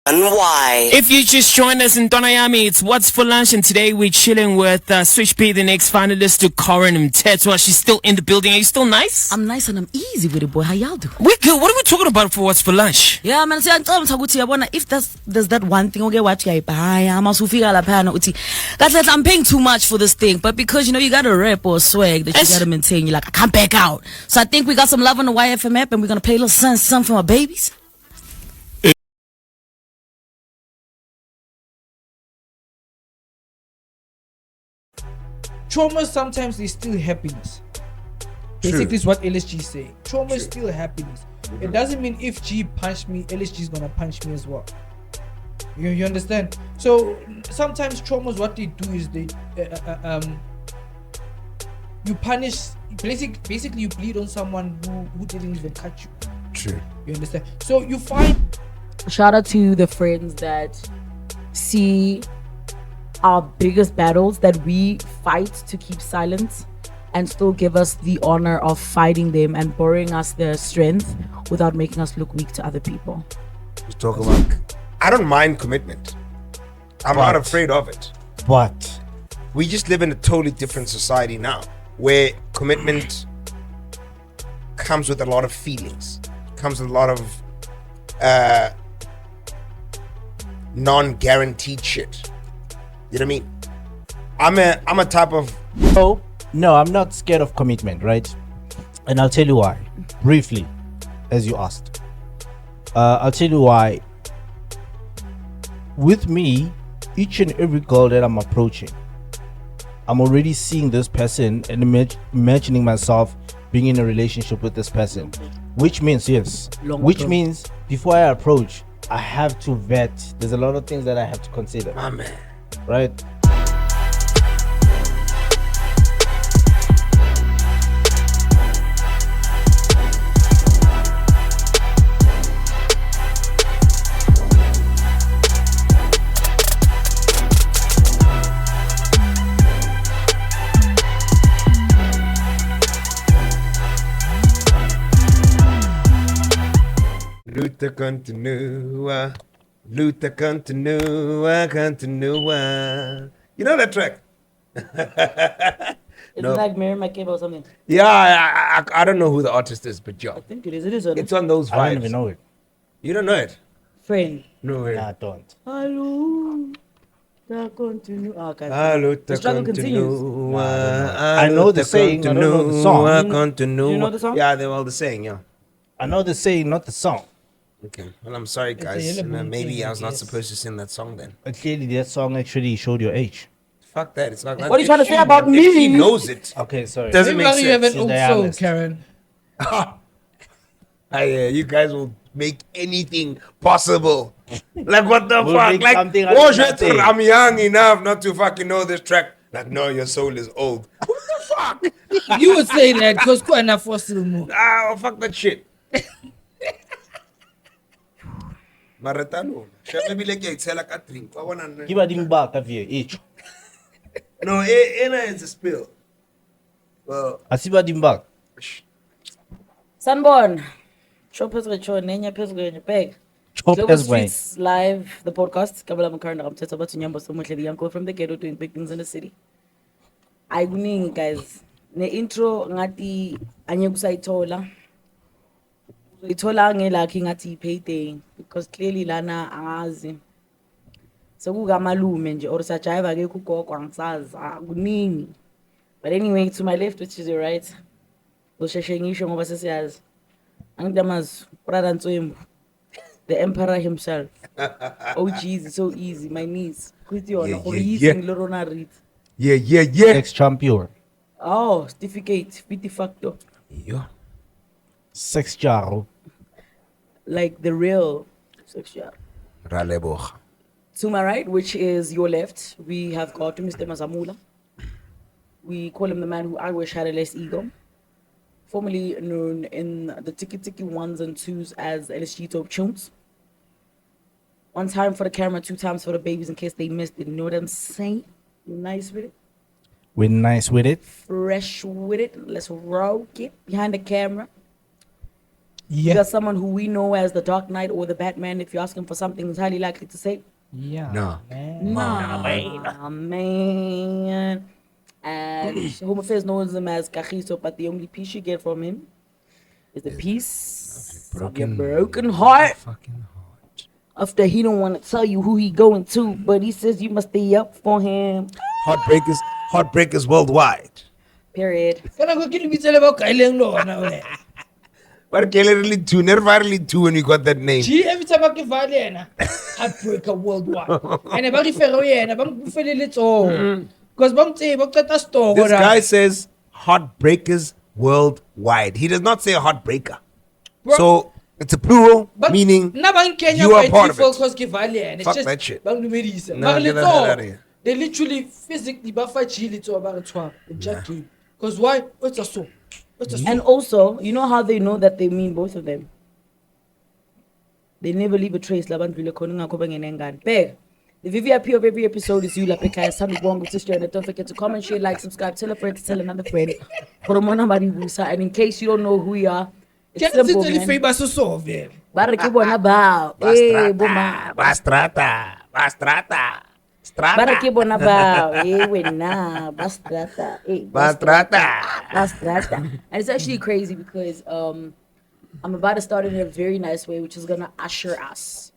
And why? If you just joined us in Donayami, it's What's for Lunch, and today we're chilling with Switch P, the next finalist to Corin Mtetwa. She's still in the building. Are you still nice? I'm nice and I'm easy with it, boy. How y'all do? We're good. What are we talking about for What's for Lunch? Yeah, man. See, I'm talking about if there's that one thing, okay, what I buy, I'm paying too much for this thing, but because you got a rep or a swag that you gotta maintain, you're like, I can't back out. So I think we got some love on the YFM app, and we're gonna play a little something for my babies. Trauma sometimes is still happiness. Basically, is what LSG is saying. Trauma is still happiness. It doesn't mean if G punched me, LSG is gonna punch me as well. You understand? So sometimes traumas, what they do is they you punish. Basically, you bleed on someone who didn't even cut you. True. You understand? So you find. Shout out to the friends that see our biggest battles that we fight to keep silent and still give us the honor of fighting them and borrowing us their strength without making us look weak to other people. Let's talk about. I don't mind commitment. I'm not afraid of it. But we just live in a totally different society now, where commitment comes with a lot of feelings, comes with a lot of non-guaranteed shit. You know what I mean? I'm a type of. Oh, no, I'm not scared of commitment, right? And I'll tell you why. Briefly, as you asked. I'll tell you why. With me, each and every girl that I'm approaching, I'm already seeing this person and imagining myself being in a relationship with this person. Which means, means before I approach, I have to vet. There's a lot of things that I have to consider. My man. Right? Luta continua. Luta continua. You know that track? It's like Mary McCabe or something. Yeah, I don't know who the artist is, but yo. I think it is. It's on those vibes. I don't even know it. You don't know it? Friend. No way. Nah, I don't. Hello. Continue. Okay. The struggle continues. I know the saying, I don't know the song. Do you know the song? Yeah, they're all the saying, yeah. I know the saying, not the song. Okay, well, I'm sorry, guys. Maybe I was not supposed to sing that song then. But clearly, that song actually showed your age. Fuck that. It's not. What are you trying to say about me? If she knows it. Okay, sorry. Doesn't make sense. You have an old soul, honest. Karen. You guys will make anything possible. Like what the We'll fuck? make Like, something out of nothing. I'm young enough not to fucking know this track. Like, no, your soul is old. What the fuck? You would say that because quite enough for still more. Fuck that shit. Maratano. Maybe like it's like a drink. Give a ding back of you each. No, Ena is a spill. Well, I see what back. Sunborn. Show pezwe cho nenya pezwe your bag. Global Streetz Live, the podcast. Kabala Makarna Ramteta about Nyambo so much Yanko from the ghetto doing big things in the city. I winning guys. Ne intro ngati anyekusa itola. Itola ngelakhi ngathi payday because clearly lana angazi. Sekuka malume nje or sajiva ke kugogo angisazi akuningi. But anyway, to my left, which is your right, usheshe ngisho ngoba sesiyazi. Angidamazi brother Ntswembu, the emperor himself. Oh jeez, so easy, my knees. Yeah. Ex-champion. Oh, certificate, de facto. Yeah. Sex jaro. Like the real sex jar. Raleboch. To my right, which is your left, we have got Mr. Mazamula. We call him the man who I wish had a less ego. Formerly known in the Tiki ones and twos as LSG Top Tunes. 1 time for the camera, 2 times for the babies in case they missed it. You know what I'm saying? Nice with it. We're nice with it. Fresh with it. Let's rock it behind the camera. You got someone who we know as the Dark Knight or the Batman. If you ask him for something, he's highly likely to say, Yeah. No. nah, man. And Home Affairs knows him as Kagiso, but the only piece you get from him is the piece of your broken heart. Fucking heart. After he don't want to tell you who he going to, but he says you must stay up for him. Heartbreakers worldwide. Period. Kana go ke le bitsele ba kaileng lona ole. But really two, never really two when you got that name. G every time I give vale yena. Heartbreaker worldwide. And ba re fero yena ba mfele letso. Because ba mtse ba qeta store. This guy says heartbreakers worldwide. He does not say heartbreaker. So it's a plural, meaning you are part of it. Fuck that shit. No, get the hell out of here. They literally physically ba G litso ba re tshwa. Because why? It's a so. And also, you know how they know that they mean both of them? They never leave a trace. The VVIP of every episode is you, Lapika, Sammy Bongo, sister, and don't forget to comment, share, like, subscribe, tell a friend to tell another friend. And in case you don't know who we are, it's simple, man. Bastrata. And it's actually crazy because I'm about to start in a very nice way, which is gonna usher us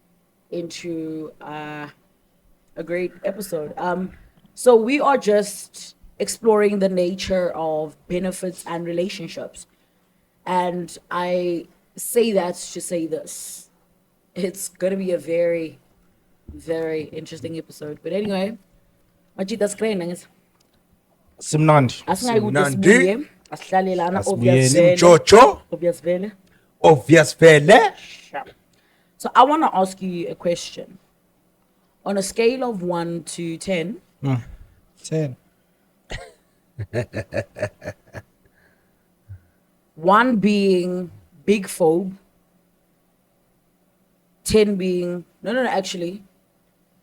into a great episode. So we are just exploring the nature of benefits and relationships, and I say that to say this: it's gonna be a very interesting episode. But anyway, Machita's cleaning. Simnandi. Obvious fella. So I want to ask you a question. On a scale of 1 to 10. 10. 1 being big phobe. 10 being actually.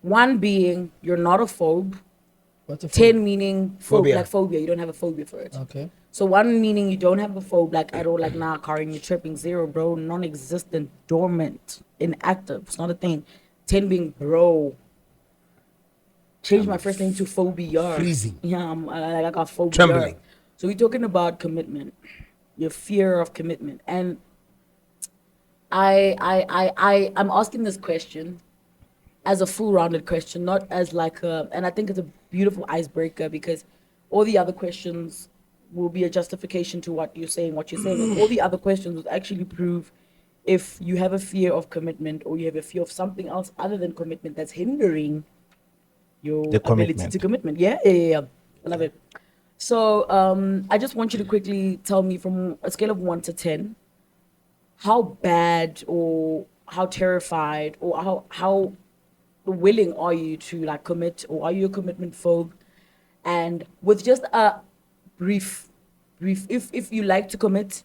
1 being you're not a phobe. What's a 10 meaning phobe, Phobia. like phobia. You don't have a phobia for it. Okay. So 1 meaning you don't have a phobe, like at all, like nah, Karen, you're tripping. 0, bro, non-existent, dormant, inactive. It's not a thing. 10 being bro. Change my first name to phobia. Freezing. Yeah, I got phobia. Trembling. So we're talking about commitment, your fear of commitment, and I'm asking this question as a full-rounded question, not as like a, and I think it's a beautiful icebreaker because all the other questions will be a justification to what you're saying. And all the other questions will actually prove if you have a fear of commitment or you have a fear of something else other than commitment that's hindering your ability to commitment. Yeah. I love it. So I just want you to quickly tell me from a scale of 1 to 10, how bad or how terrified or how willing are you to like commit, or are you a commitment phobe? And with just a brief, if you like to commit,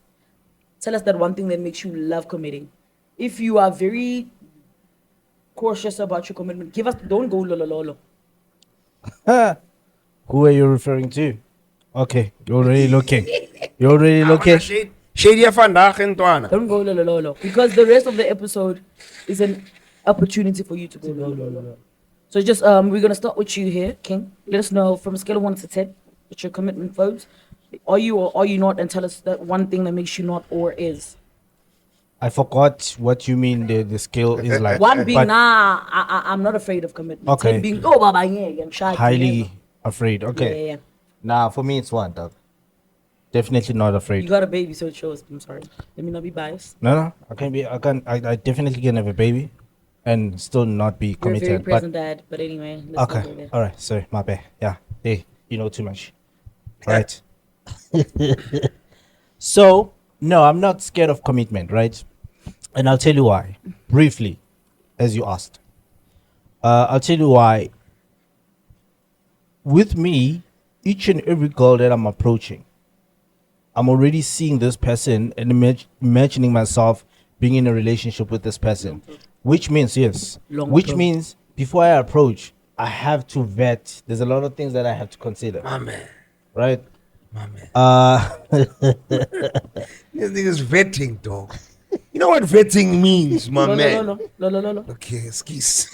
tell us that one thing that makes you love committing. If you are very cautious about your commitment, don't go lolo. Who are you referring to? Okay, you're already looking. Shady vandaag in Tuana. Don't go lolo. Because the rest of the episode is an opportunity for you to go lolo. So just we're gonna start with you here, King. Let us know from a scale of 1 to 10, what's your commitment phobes. Are you or are you not? And tell us that one thing that makes you not or is. I forgot what you mean. The scale is like 1 being I'm not afraid of commitment. Okay. 10 being baba yeah, I'm shy. highly afraid. Okay. Yeah. Nah, for me it's 1, dog. Definitely not afraid. You got a baby, so it shows. I'm sorry. Let me not be biased. No, I definitely can have a baby and still not be You're a committed. very But present dad, but anyway. Let's not go okay, there. all right, sorry, my bad. Yeah, hey, you know too much. Right. So no, I'm not scared of commitment, right? And I'll tell you why. Briefly, as you asked. I'll tell you why. With me, each and every girl that I'm approaching, I'm already seeing this person and imagining myself being in a relationship with this person. Which means, yes. Which means before I approach, I have to vet. There's a lot of things that I have to consider. My man. Right? My man. This thing is vetting, dog. You know what vetting means, my man? No. Okay, excuse.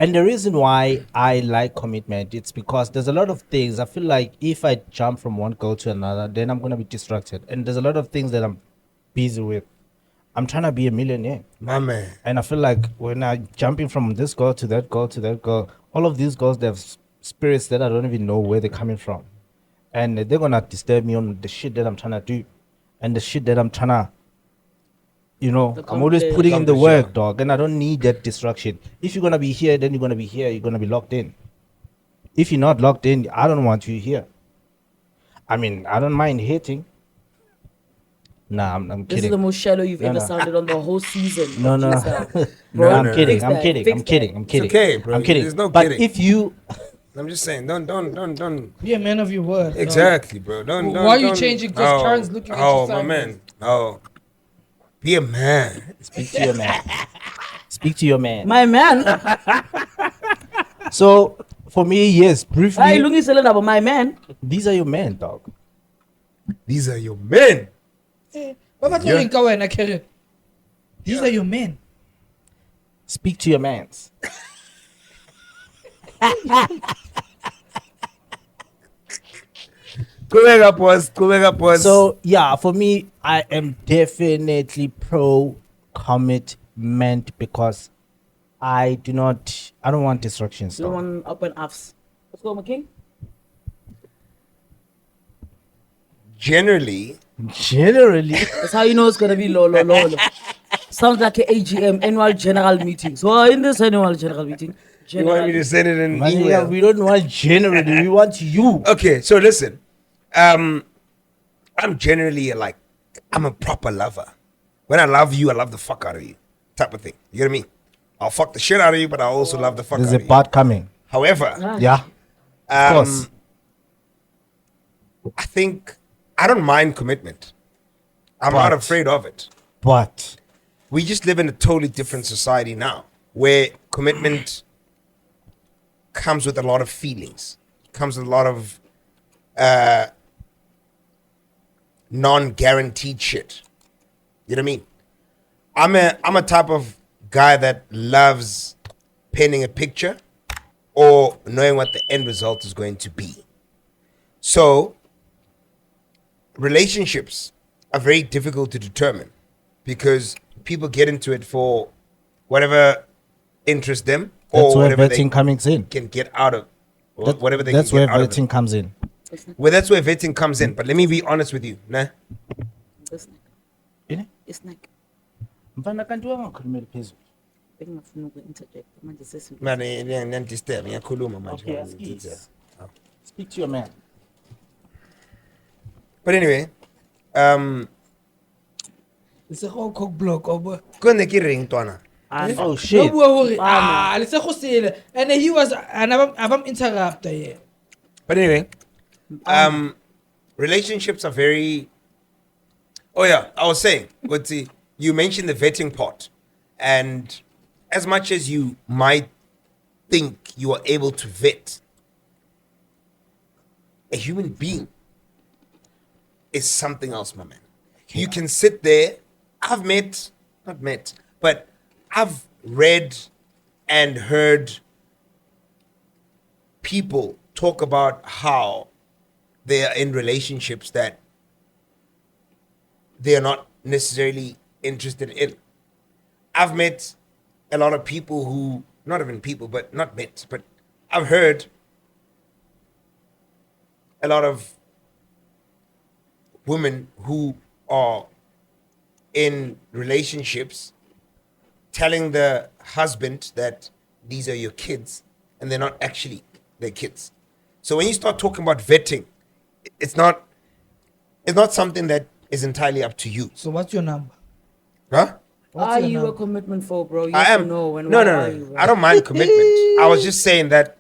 And the reason why I like commitment, it's because there's a lot of things. I feel like if I jump from one girl to another, then I'm gonna be distracted. And there's a lot of things that I'm busy with. I'm trying to be a millionaire. My man. And I feel like when I'm jumping from this girl to that girl to that girl, all of these girls, they have spirits that I don't even know where they're coming from. And they're gonna disturb me on the shit that I'm trying to do. And the shit that I'm trying to, I'm always putting in the work, dog. And I don't need that distraction. If you're gonna be here, then you're gonna be here. You're gonna be locked in. If you're not locked in, I don't want you here. I mean, I don't mind hating. Nah, I'm kidding. This is the most shallow you've ever sounded on the whole season. No. Bro, I'm kidding. fix I'm that, kidding. fix I'm kidding. that. I'm kidding. It's okay, bro. I'm kidding. There's no but kidding. if you, I'm just saying, don't. Be a man of your word. Exactly, bro. Don't. Why are you don't- changing? Because Karen's looking at you Oh, my sideways. man. Oh, be a man. speak to your man. Speak to your man. My man. So for me, yes, Hey, briefly, looking about my man. these are your men, dog. These are your men. What about Yeah. Karen, Karen? These are your men. Speak to your mans. Kubeka pause. So yeah, for me, I am definitely pro commitment because I don't want distractions. You don't dog. want up and offs. Let's go, my king. Generally, That's how you know it's gonna be low. Sounds like an AGM, annual general meeting. So in this annual general meeting, you want me to send it in Man, yeah, email? we don't want generally, we want you. Okay, so listen. I'm generally I'm a proper lover. When I love you, I love the fuck out of you, type of thing. You get me? I'll fuck the shit out of you, but I also love the fuck There's out a of you. part coming. However, Yeah, of course. I think I don't mind commitment. I'm not But- afraid of it. But We just live in a totally different society now, where commitment comes with a lot of feelings, comes with a lot of non-guaranteed shit. You know what I mean? I'm a type of guy that loves painting a picture or knowing what the end result is going to be. So relationships are very difficult to determine because people get into it for whatever interests them or that's where whatever they vetting comes in. can get out of, or That- whatever they that's can where get out of it. vetting comes in. Well, that's where vetting comes in. But let me be honest with you, nah. Yeah? Snack. Mfana kanti wangakhulumela phezulu. Bengingafuna uku-interject manje sesi. Man, disturb. Ngiyakhuluma manje. Okay, excuse. Speak to your man. But anyway, It's a whole cock block, boy. kone ke reng twana. Oh shit. Let's say and he was and I'm interrupt here. But anyway, relationships are very. Oh yeah, I was saying, but see, you mentioned the vetting part, and as much as you might think you are able to vet, a human being is something else, my man. You can sit there. But I've read and heard people talk about how they are in relationships that they are not necessarily interested in. I've met a lot of people who, not even people, but not met, but I've heard a lot of women who are in relationships telling the husband that these are your kids and they're not actually their kids. So when you start talking about vetting, it's not something that is entirely up to you. So what's your number? Huh? Are your you number? a commitment for, bro? Yes I am. or no. And No. why are you, bro? I don't mind commitment. I was just saying that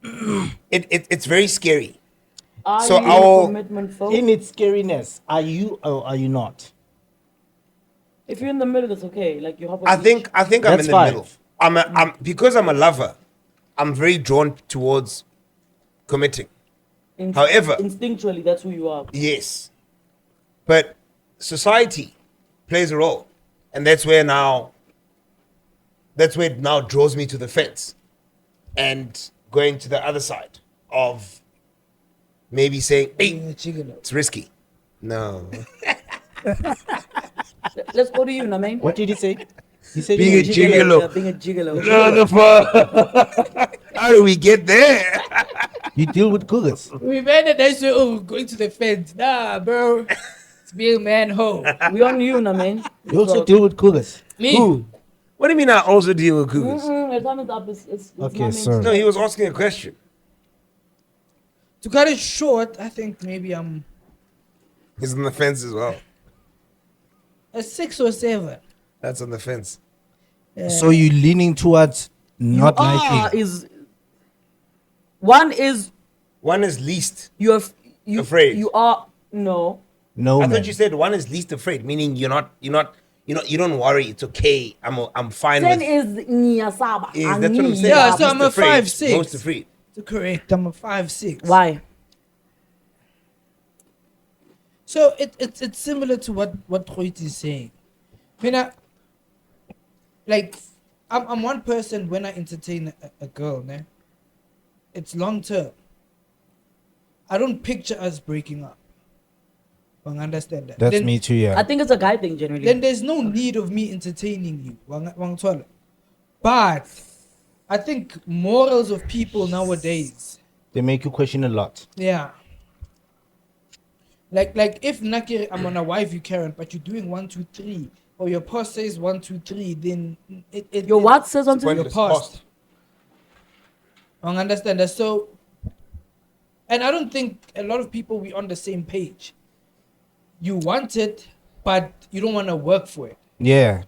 it's very scary. Are So you our- a commitment for? In its scariness, are you or are you not? If you're in the middle, it's okay. Like you hop on I the think I'm That's in the fine. middle. Because I'm a lover, I'm very drawn towards committing. However, instinctually, that's who you are. yes, but society plays a role, and that's where it now draws me to the fence, and going to the other side of maybe saying, "Hey, it's risky." No, Let's go to you, Namain. What did he say? He said being a gigolo. Being a gigolo. No, the fuck. How do we get there? you deal with cougars. We made it. They say, "Oh, going to the fence." Nah, bro. It's being manhole. We on you, Namain. You also deal with cougars. Me. Who? What do you mean I also deal with cougars? Your time is up. It's Okay, Namain's sorry. No, he was asking a question. To cut it short, I think maybe I'm He's on the fence as well. a 6 or 7. That's on the fence. So you're leaning towards not liking. One is One is least. you Afraid. You are no. No, I man. thought you said one is least afraid, meaning you don't worry. It's okay. I'm fine Ten with. is niyasaba. That's what I'm saying. Yeah, so Least I'm a afraid, 5'6". Most afraid. Correct. I'm a 5'6". Why? So it's similar to what Khoit is saying. I'm one person when I entertain a girl, ne? It's long term. I don't picture us breaking up. I understand that. That's Then- me too, yeah. I think it's a guy thing generally. Then there's no need of me entertaining you. But I think morals of people nowadays, They make you question a lot. yeah. Like if Nakir, I'm on a wife, you Karen, but you're doing 1, 2, 3, or your past says 1, 2, 3, then Your what says on When your it's past. I understand that. So, and I don't think a lot of people we on the same page. You want it, but you don't want to work for it. Yeah.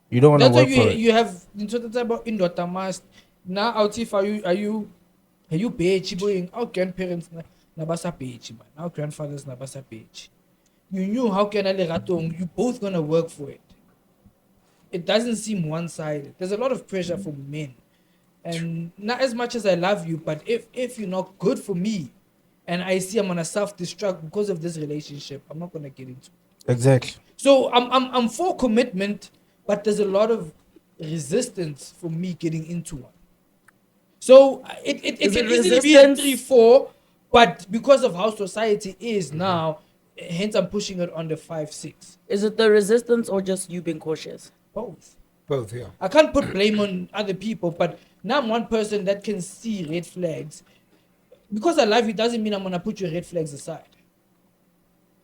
You don't want to That's why work for it. you have into the type of indota mast. Now out if are you bitchy boying our grandparents na basa bitchy man. Our grandfathers na basa bitchy. You knew how can you both gonna work for it. It doesn't seem one-sided. There's a lot of pressure for men. And not as much as I love you, but if you're not good for me and I see I'm gonna self-destruct because of this relationship, I'm not gonna get into it. Exactly. So I'm for commitment, but there's a lot of resistance for me getting into one. So it can easily be a 3-4, but because of how society is now, hence I'm pushing it on the 5-6. Is it the resistance or just you being cautious? Both. Both, yeah. I can't put blame on other people, but now I'm one person that can see red flags. Because I love you doesn't mean I'm gonna put your red flags aside.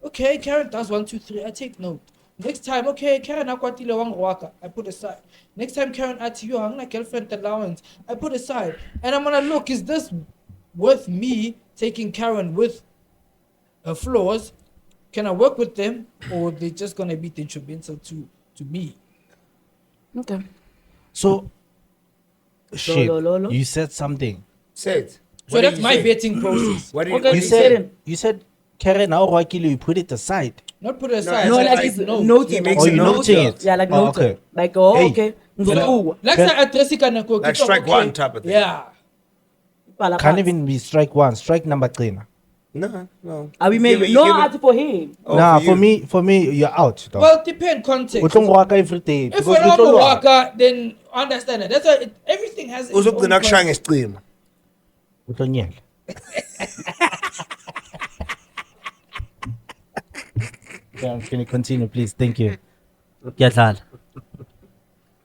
Okay, Karen does 1, 2, 3. I take note. Next time, okay, Karen akwatile wang waka. I put aside. Next time, Karen at you hang girlfriend allowance. I put aside. And I'm gonna look, is this worth me taking Karen with her flaws? Can I work with them? Or they just gonna be detrimental to me? Okay. So, shit, lo. you said something. Say it. So What did that's you my say? vetting process. What did Okay, You say it. said, Karen, now Wakili, you put it aside. Not put aside. No, No, I like said it's note. noted. He makes Oh, a you're note. noting it. Yeah, like Oh, noted. okay. Like, oh, Hey. okay. Like I address it, Like strike one type of thing. Yeah. Can't even be strike one. Strike number 3. No. Are we You maybe? give it- No, you give it- art for him. Oh, Nah, for you. for me, you're out. Dog. Well, depend context. We don't work every day. If because we're we not don't a work. worker, then understand it. That's why everything has. its Also, own the next context. shine is stream. We don't yell. Yeah, can you continue, please? Thank you. All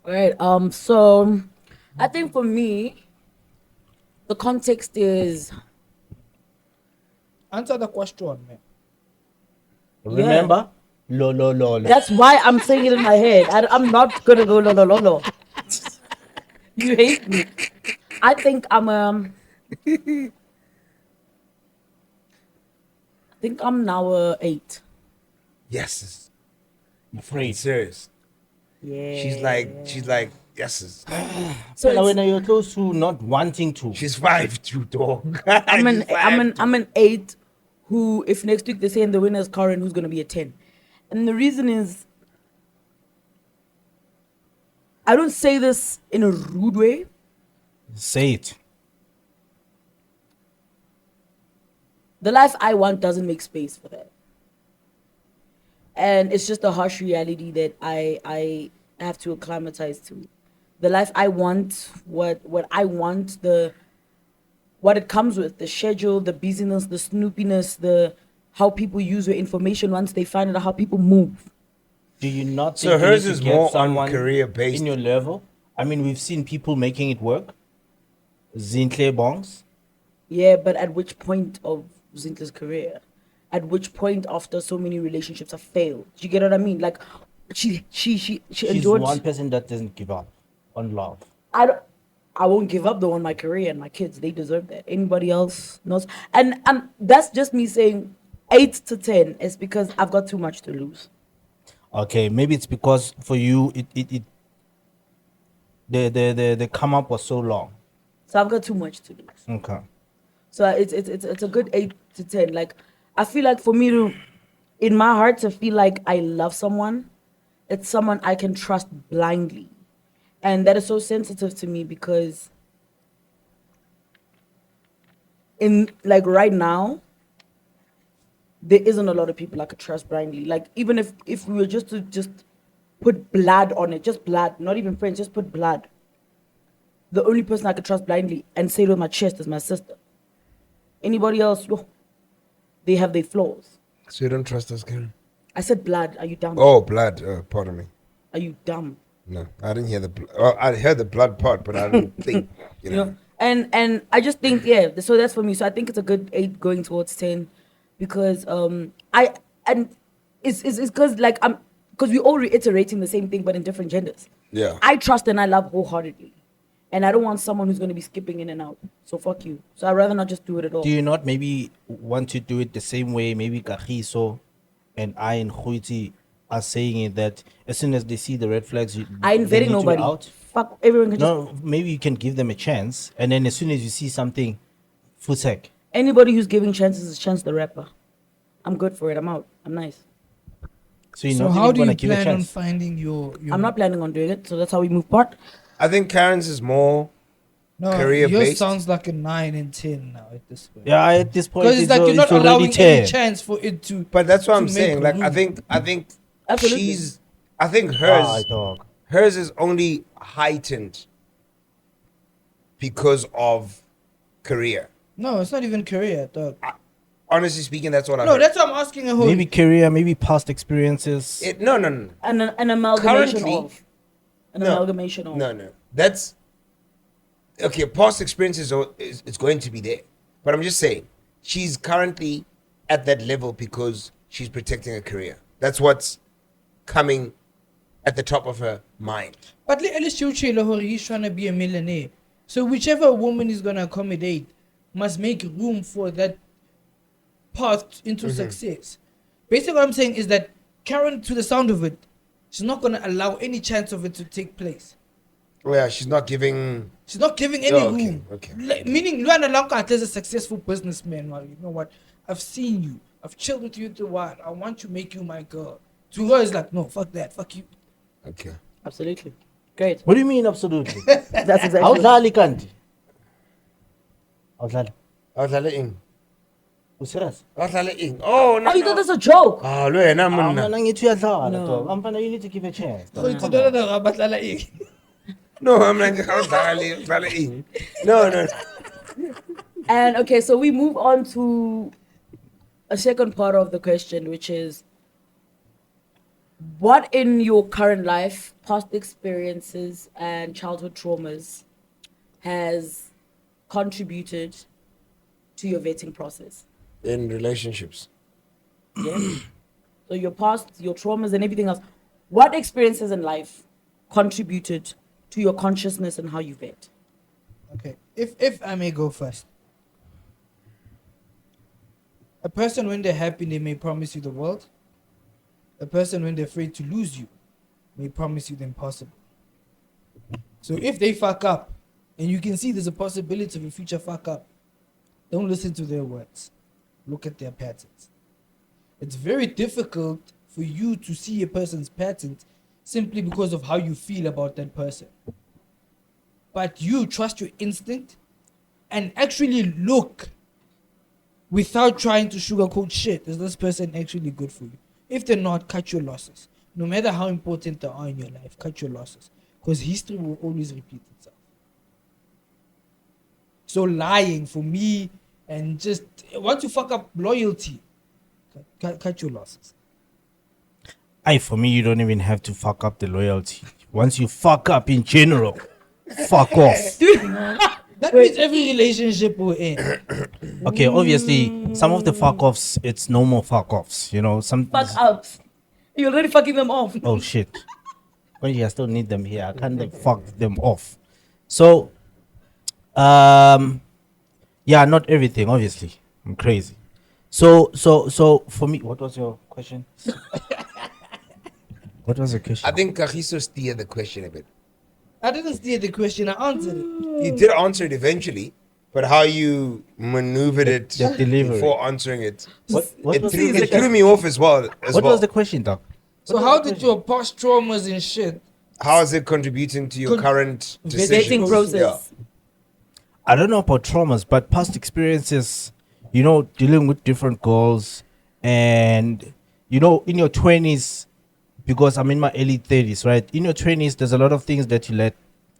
Right. So I think for me, the context is Answer the question, man. Remember? Lo. that's why I'm saying it in my head. I'm not gonna go lo. You hate me. I think I'm I think I'm now a 8. Yes. Afraid. Serious. Yeah. She's like, yes. So Well, it's- when you're close to not wanting to. She's 5'2", dog. I'm She's 5'2". an 8 who, if next week they say the winner is Karen, who's gonna be a 10. And the reason is I don't say this in a rude way. Say it. The life I want doesn't make space for that. And it's just a harsh reality that I have to acclimatize to. The life I want, what I want, what it comes with, the schedule, the busyness, the snoopiness, the how people use your information once they find out how people move. Do you not So think you hers need to is get more on someone career-based. in your level? I mean, we've seen people making it work. Zintle Bongs. Yeah, but at which point of Zintle's career? At which point after so many relationships have failed? Do you get what I mean? Like, she She's endured. one person that doesn't give up on love. I won't give up though on my career and my kids. They deserve that. Anybody else knows? And that's just me saying 8 to 10 is because I've got too much to lose. Okay, maybe it's because for you the come up was so long. So I've got too much to lose. Okay. So it's a good 8 to 10. Like, I feel like for me to, in my heart, to feel like I love someone, it's someone I can trust blindly. And that is so sensitive to me because in like right now, there isn't a lot of people I could trust blindly. Like, even if we were just to put blood on it, just blood, not even friends, just put blood. The only person I could trust blindly and say it with my chest is my sister. Anybody else, they have their flaws. So you don't trust us, Karen? I said blood. Are you dumb? Oh, blood. Pardon me. Are you dumb? No, I didn't hear the. Well, I heard the blood part, but I didn't think. You know. And I just think, yeah. So that's for me. So I think it's a good 8 going towards 10, because it's because like because we're all reiterating the same thing but in different genders. Yeah. I trust and I love wholeheartedly, and I don't want someone who's going to be skipping in and out. So fuck you. So I'd rather not just do it at all. Do you not maybe want to do it the same way maybe Kagiso and I and Khuiti are saying it, that as soon as they see the red flags, I ain't vetting nobody. Out? Fuck, everyone can just... No, maybe you can give them a chance, and then as soon as you see something, futsek. Anybody who's giving chances is Chance the Rapper. I'm good for it. I'm out. I'm nice. So you're So not how even do you gonna give a plan on chance. finding your I'm not planning on doing it, so that's how we move part. I think Karen's is more. no, career yours based? sounds like a 9 and 10 now at this point. Yeah, at this point, Because it's like you're not already allowing 10. any chance for it to. But that's what I'm to saying. make Like, room. I think Absolutely. I think hers. Ah, dog. Hers is only heightened because of career. No, it's not even career, dog. Honestly speaking, that's what I No, heard. that's what I'm asking a whole. Maybe career, maybe past experiences. No. An amalgamation Currently- of. An No. amalgamation of. No. That's okay. Past experiences is going to be there, but I'm just saying she's currently at that level because she's protecting her career. That's what's coming at the top of her mind. But at least he's trying to be a millionaire. So whichever woman is going to accommodate must make room for that path into success. Basically, what I'm saying is that Karen, to the sound of it, she's not going to allow any chance of it to take place. Oh yeah, she's not giving. She's not giving any Oh, okay, room. okay. Like, meaning, Luana Lanka is a successful businessman. Man. You know what? I've seen you. I've chilled with you to what? I want to make you my girl. To her, it's like, no, fuck that. Fuck you. Okay. Absolutely. Great. What do you mean, absolutely? That's exactly. Awudlali kanti. Awudlali. Awudlala ing. Userious? Awudlala ing. Oh no. Oh, you thought that's a joke? Ah, lo yena monna. Mina ngithi uyadlala, No. dog. Amfana, you need to give a chance. dog. Go to the Rabatlala egg. No, I'm like awudlala ing. No. And okay, so we move on to a second part of the question, which is what in your current life, past experiences and childhood traumas has contributed to your vetting process? In relationships. Yeah. So your past, your traumas and everything else, what experiences in life contributed to your consciousness and how you vet? Okay, if I may go first. A person, when they're happy, they may promise you the world. A person, when they're afraid to lose you, may promise you the impossible. So if they fuck up, and you can see there's a possibility of a future fuck up, don't listen to their words. Look at their patterns. It's very difficult for you to see a person's patterns simply because of how you feel about that person. But you trust your instinct and actually look without trying to sugarcoat shit. Is this person actually good for you? If they're not, cut your losses. No matter how important they are in your life, cut your losses. Because history will always repeat itself. So lying for me, and just once you fuck up loyalty, cut your losses. For me, you don't even have to fuck up the loyalty. Once you fuck up in general, fuck off. That means every relationship will end. Okay, obviously, some of the fuck offs, it's no more fuck offs. You know, some Fuck ups. You're already fucking them off. Oh shit! But I still need them here. I can't like fuck them off. So, yeah, not everything. Obviously, I'm crazy. So for me, what was your question? What was the question? I think Kagiso steered the question a bit. I didn't steer the question. I answered it. You did answer it eventually, but how you maneuvered it The delivery. before answering it, What it was threw, the it threw me off as well. What was the question, Doc? So how did your past traumas and shit? How is it contributing to your current Dating decisions? process. I don't know about traumas, but past experiences, you know, dealing with different girls, and you know, in your 20s, because I'm in my early 30s, right? In your 20s, there's a lot of things that you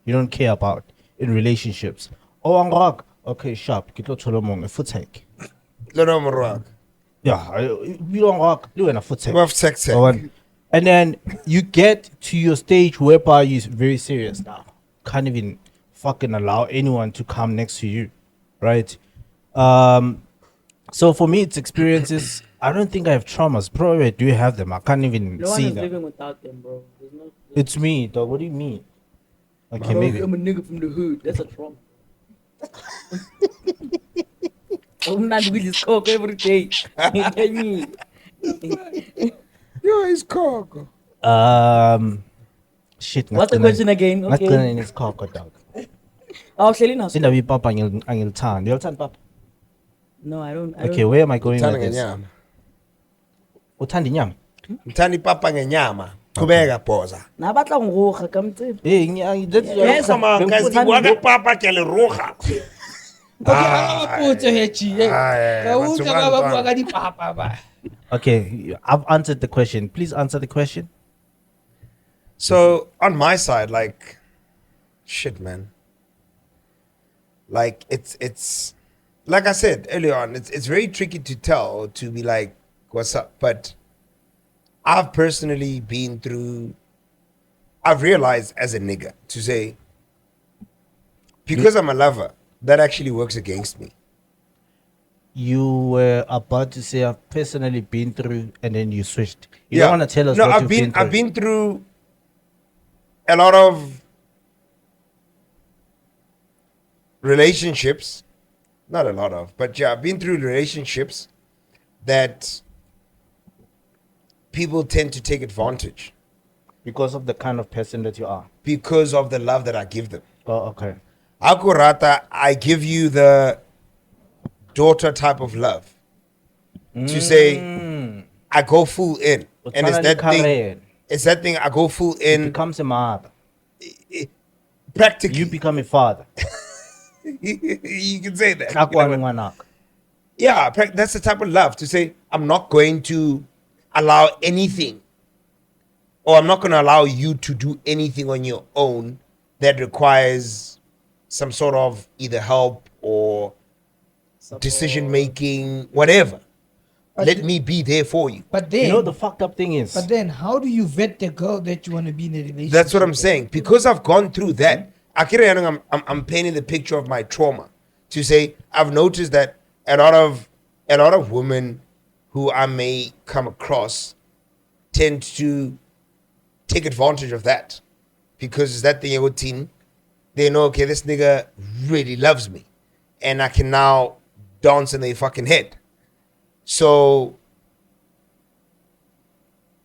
don't care about in relationships. Oh, I'm rock. Okay, sharp. Get lo mong a footek. Lona Morag. Yeah, we don't rock. Do a footek. Rough sex. And then you get to your stage whereby you're very serious now. Can't even fucking allow anyone to come next to you, right? So for me, it's experiences. I don't think I have traumas. Probably I do have them. I can't even No one see is them. living without them, bro. There's no. It's me, dog. What do you mean? Okay, Bro, maybe. I'm a nigga from the hood. That's a trauma. I'm not with this coke every day. You get me? Yo, he's cock. Shit. What's the question again? Not Okay. in his car, dog. Oh, Shelly, Since we papa angel tan. You tan papa. no, I don't. Okay, where am I going with Mthanda this? ngenyama. Uthanda inyama? Mthanda ipapa ngenyama. Kubeka poza. Nabatla ngoga kamtse. That's Yes, Come on, guys, Mthanda- papa ke le roga. Okay, I've answered the question. Please answer the question. So on my side, like, shit, man. Like it's like I said earlier on, it's very tricky to tell, to be like, what's up? But I've personally been through. I've realized as a nigga to say, because I'm a lover, that actually works against me. You were about to say I've personally been through, and then you switched. You don't want to tell us No, what I've you've been been through. I've been through a lot of relationships. Not a lot of, but yeah, I've been through relationships that people tend to take advantage Because of the kind of person that you are. because of the love that I give them. Oh, okay. Akurata, I give you the daughter type of love. To say, I go full in. And it's that thing. It's that thing, I go full It in becomes a mother. practically. You become a father. You can say that. Yeah. That's the type of love, to say, I'm not going to allow anything, or I'm not going to allow you to do anything on your own that requires some sort of either help or decision making, whatever. Let me be there for you. But then, You know the fucked up thing is, but then, how do you vet the girl that you want to be in a relationship? That's what I'm with? saying. Because I've gone through that, I'm painting the picture of my trauma. To say, I've noticed that a lot of women who I may come across tend to take advantage of that. Because it's that thing with teen. They know, okay, this nigga really loves me. And I can now dance in their fucking head. So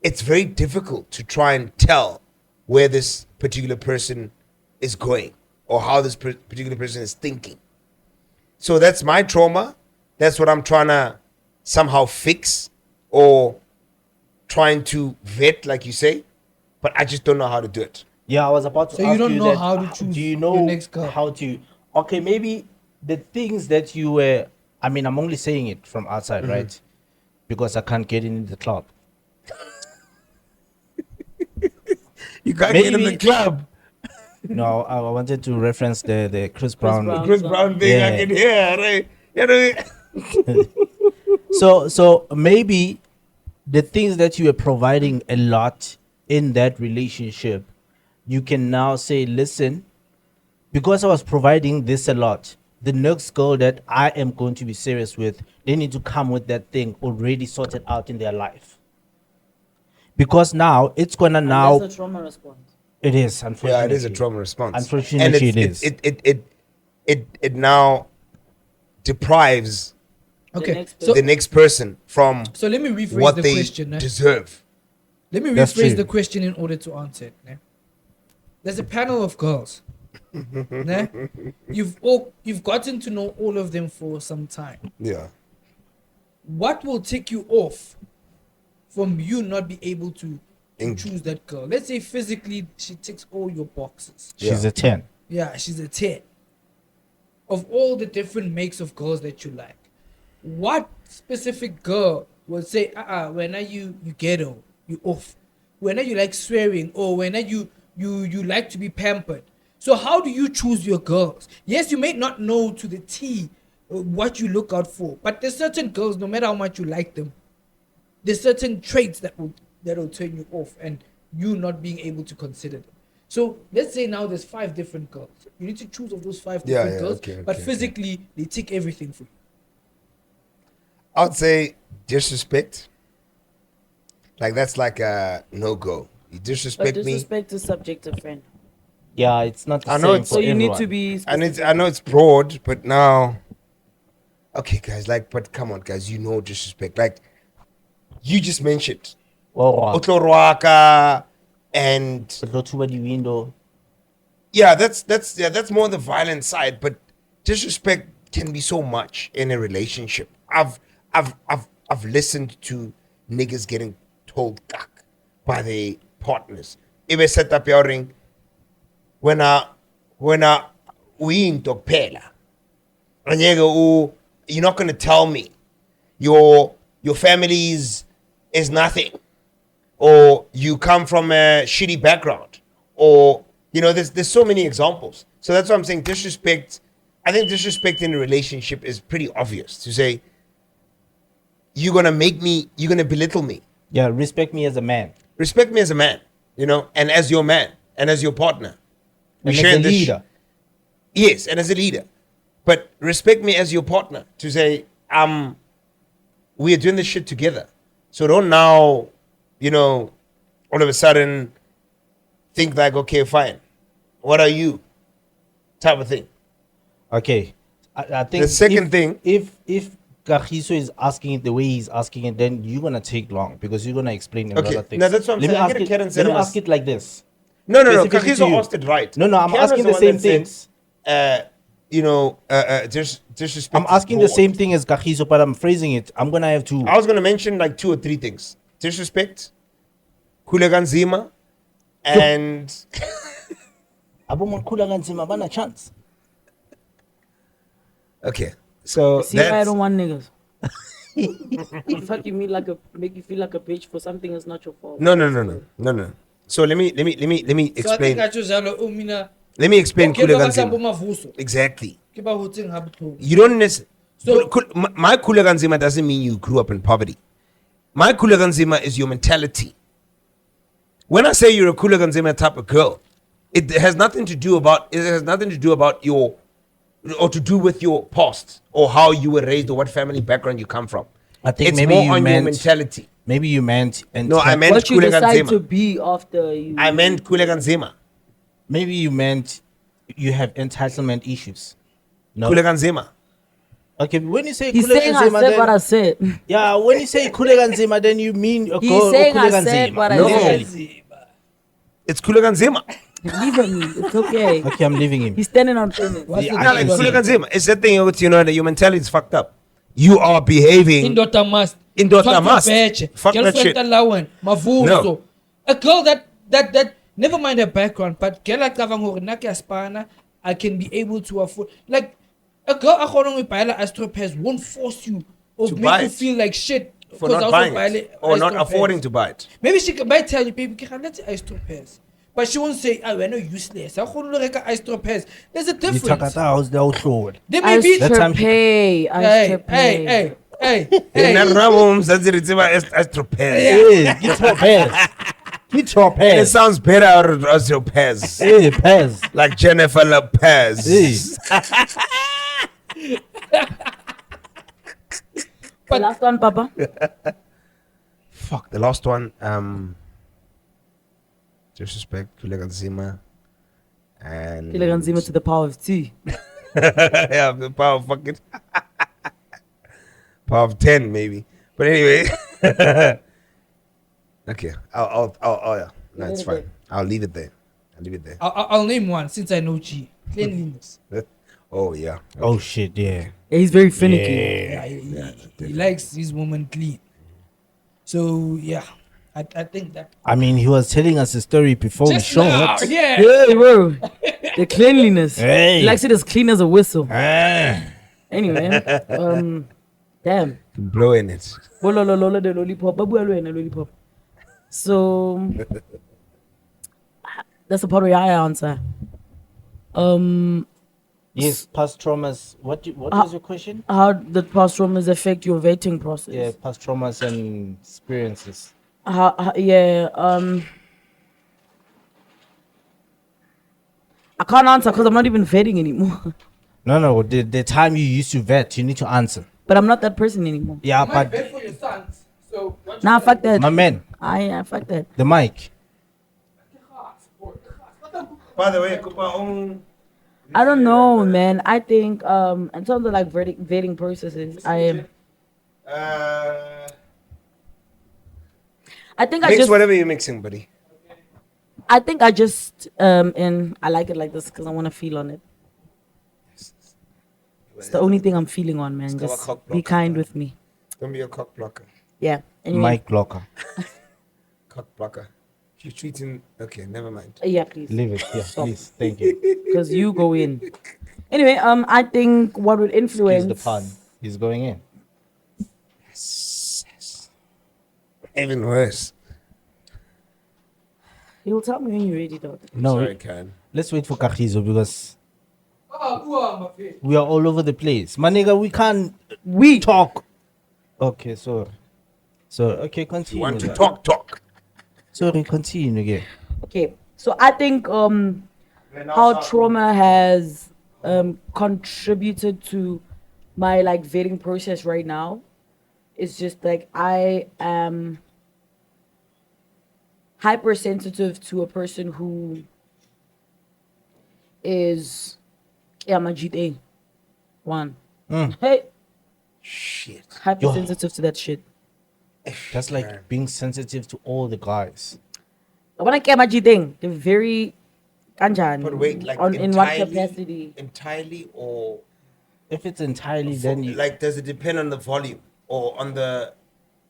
it's very difficult to try and tell where this particular person is going or how this particular person is thinking. So that's my trauma. That's what I'm trying to somehow fix or trying to vet, like you say. But I just don't know how to do it. yeah, I was about to So you ask don't know that, how to choose Do you your know next girl? how to? Okay, maybe the things that you were I mean, I'm only saying it from outside, right? Because I can't get in the club. You can't get in the Maybe- club. No, I wanted to reference the Chris Brown. Brown. Chris Brown thing, I Yeah. can hear, right? You know, So maybe the things that you are providing a lot in that relationship, you can now say, listen, because I was providing this a lot, the next girl that I am going to be serious with, they need to come with that thing already sorted out in their life. Because now it's gonna now That's a trauma response. it is, unfortunately. yeah, it is a trauma response. Unfortunately, and it is. It now deprives Okay, next so the next person from so let me rephrase what the they question. deserve. Let me That's rephrase true. the question in order to answer it. Ne? There's a panel of girls. Ne? You've gotten to know all of them for some time. Yeah. What will take you off from you not be able to In- choose that girl? Let's say physically she ticks all your boxes. She's Yeah. a 10. Yeah, she's a 10. Of all the different makes of girls that you like, what specific girl will say, when are you ghetto, you off? When are you like swearing? Or when are you like to be pampered? So how do you choose your girls? Yes, you may not know to the T what you look out for, but there's certain girls, no matter how much you like them, there's certain traits that will turn you off and you not being able to consider them. So let's say now there's 5 different girls. You need to choose of those 5 Yeah, different yeah, girls, okay, but okay. physically they tick everything for you. I would say disrespect. Like that's like a no-go. You But disrespect me. disrespect is subjective, friend. Yeah, it's not the I know same it's- for So you need everyone. to be. I know it's broad, but now, okay, guys. Like, but come on, guys. You know disrespect. Like, you just mentioned Well, Otlorwaka, and go to the window. yeah, that's more the violent side. But disrespect can be so much in a relationship. I've listened to niggas getting told kak by their partners. If I set up your ring, when we in Tokpela, you're not gonna tell me your family is nothing, or you come from a shitty background, or there's so many examples. So that's why I'm saying disrespect. I think disrespect in a relationship is pretty obvious. To say you're gonna belittle me. Yeah, respect me as a man. Respect me as a man, and as your man, and as your partner. We And share as a this leader. Yes, and as a leader. But respect me as your partner. To say, we are doing this shit together. So don't now, all of a sudden think like, okay, fine. What are you? Type of thing. Okay. I think The second thing- if Kagiso is asking it the way he's asking it, then you're gonna take long because you're gonna explain a lot Okay, of things. no, that's what I'm Let me saying. I ask get it, Karen let said me it was- ask it like this. No. Specifically to Kagiso you. asked it right. No, I'm Karen asking was the one same that said, things. disrespect. I'm is asking the broad. same thing as Kagiso, but I'm phrasing it. I'm gonna have to. I was going to mention like 2 or 3 things. Disrespect, Kuleganzima, and Abo Mankula Ganzima bana chance. okay. So See, I that's don't want niggas. Fuck you, make you feel like a bitch for something that's not your fault. no. So let me So I think explain. I chose Mina. Let me explain Kuleganzima. Kuleganzima. Exactly. You don't necessarily. So- My Kuleganzima doesn't mean you grew up in poverty. My Kuleganzima is your mentality. When I say you're a Kuleganzima type of girl, it has nothing to do about your, or to do with your past or how you were raised or what family background you come from. I think It's maybe more you on your meant- mentality. Maybe you meant. No, I meant What you decide to Kuleganzima. be after you. I meant Kuleganzima. Maybe you meant you have entitlement issues. No. Kuleganzima. Okay, when you say He's saying I Kuleganzima, said what I then, said. yeah, when you say Kuleganzima, then you mean a He's girl saying I said what I No. said. It's Kuleganzima. Leave him. It's okay. Okay, I'm leaving him. He's standing on business. What's Yeah, the I No, can like see. Kuleganzima. It's that thing, that your mentality is fucked up. You are behaving. Indota must. Indota must. Fuck that shit. Mavuso. No. A girl that never mind her background, but girl like Kavangori Naki Aspana, I can be able to afford. Like, A girl akgonang buy Astropez won't force you or To make buy you it. feel like shit For 'cause not I buying also it or not Astropez. affording to buy it. Maybe she might tell you, baby, let's Astropez. But she won't say, "Oh, we're not useless." I want to reka Astropez. There's a difference. There may be. That time she- Astropay. Hey. In that room, that's it. Astropez. Hey, get your Pez. Get your It Pez. sounds better as your Pez. Hey, Pez. Like Jennifer Lopez. Hey. The last one, Papa. Fuck, the last one. Disrespect, Kuleganzima. And. Kileganzima to the power of T. Yeah, the power of fucking. Power of 10, maybe. But anyway. Okay. I'll yeah. No, it's fine. I'll leave it there. I'll name one since I know G. Cleanliness. Oh, yeah. Oh shit, yeah. Yeah, he's very finicky. Yeah. He likes his woman clean. So yeah, I think that. I mean, he was telling us a story before we Just showed now, it. yeah. Hey, bro. The cleanliness. Hey. He likes it as clean as a whistle. Ah. Anyway, damn. Blowing it. Bolololola the lollipop. Babu alwe na lollipop. So that's a part of your answer. Yes, past traumas. What is your question? How the past traumas affect your vetting process? Yeah, past traumas and experiences. Yeah. I can't answer because I'm not even vetting anymore. No, the time you used to vet, you need to answer. But I'm not that person anymore. Yeah, You might but bet for your sons. So Nah, fuck that. my man, Fuck that. the mic. By the way, Kupa, I don't know, man. I think in terms of like vetting processes, I think I mix just whatever you're mixing, buddy. and I like it like this because I want to feel on it. It's the only thing I'm feeling on, man. It's got a Just cock be blocker. kind with me. Don't be a cock blocker. Yeah. Anyway. Mic blocker. Cock blocker. You're treating. Okay, never mind. Yeah, please. Leave it. Yeah, please. Thank you. Because you go in. Anyway, I think what would influence He's the pun. He's going in. Even worse. You'll tell me when you're ready, dog. No, Sorry, Karen. let's wait for Kahizo because my face. we are all over the place. My nigga, we can't talk. Okay, sorry. So, okay, You continue. want to then. talk. Sorry, continue again. Okay. So I think how trauma has contributed to my like vetting process right now is just like I am hypersensitive to a person who is Majid one. Hey, Shit. hypersensitive to that shit. That's like being sensitive to all the guys. When I get Majid, they're very kanjan. But wait, like in what capacity? Entirely, or If it's entirely, then you like, does it depend on the volume or on the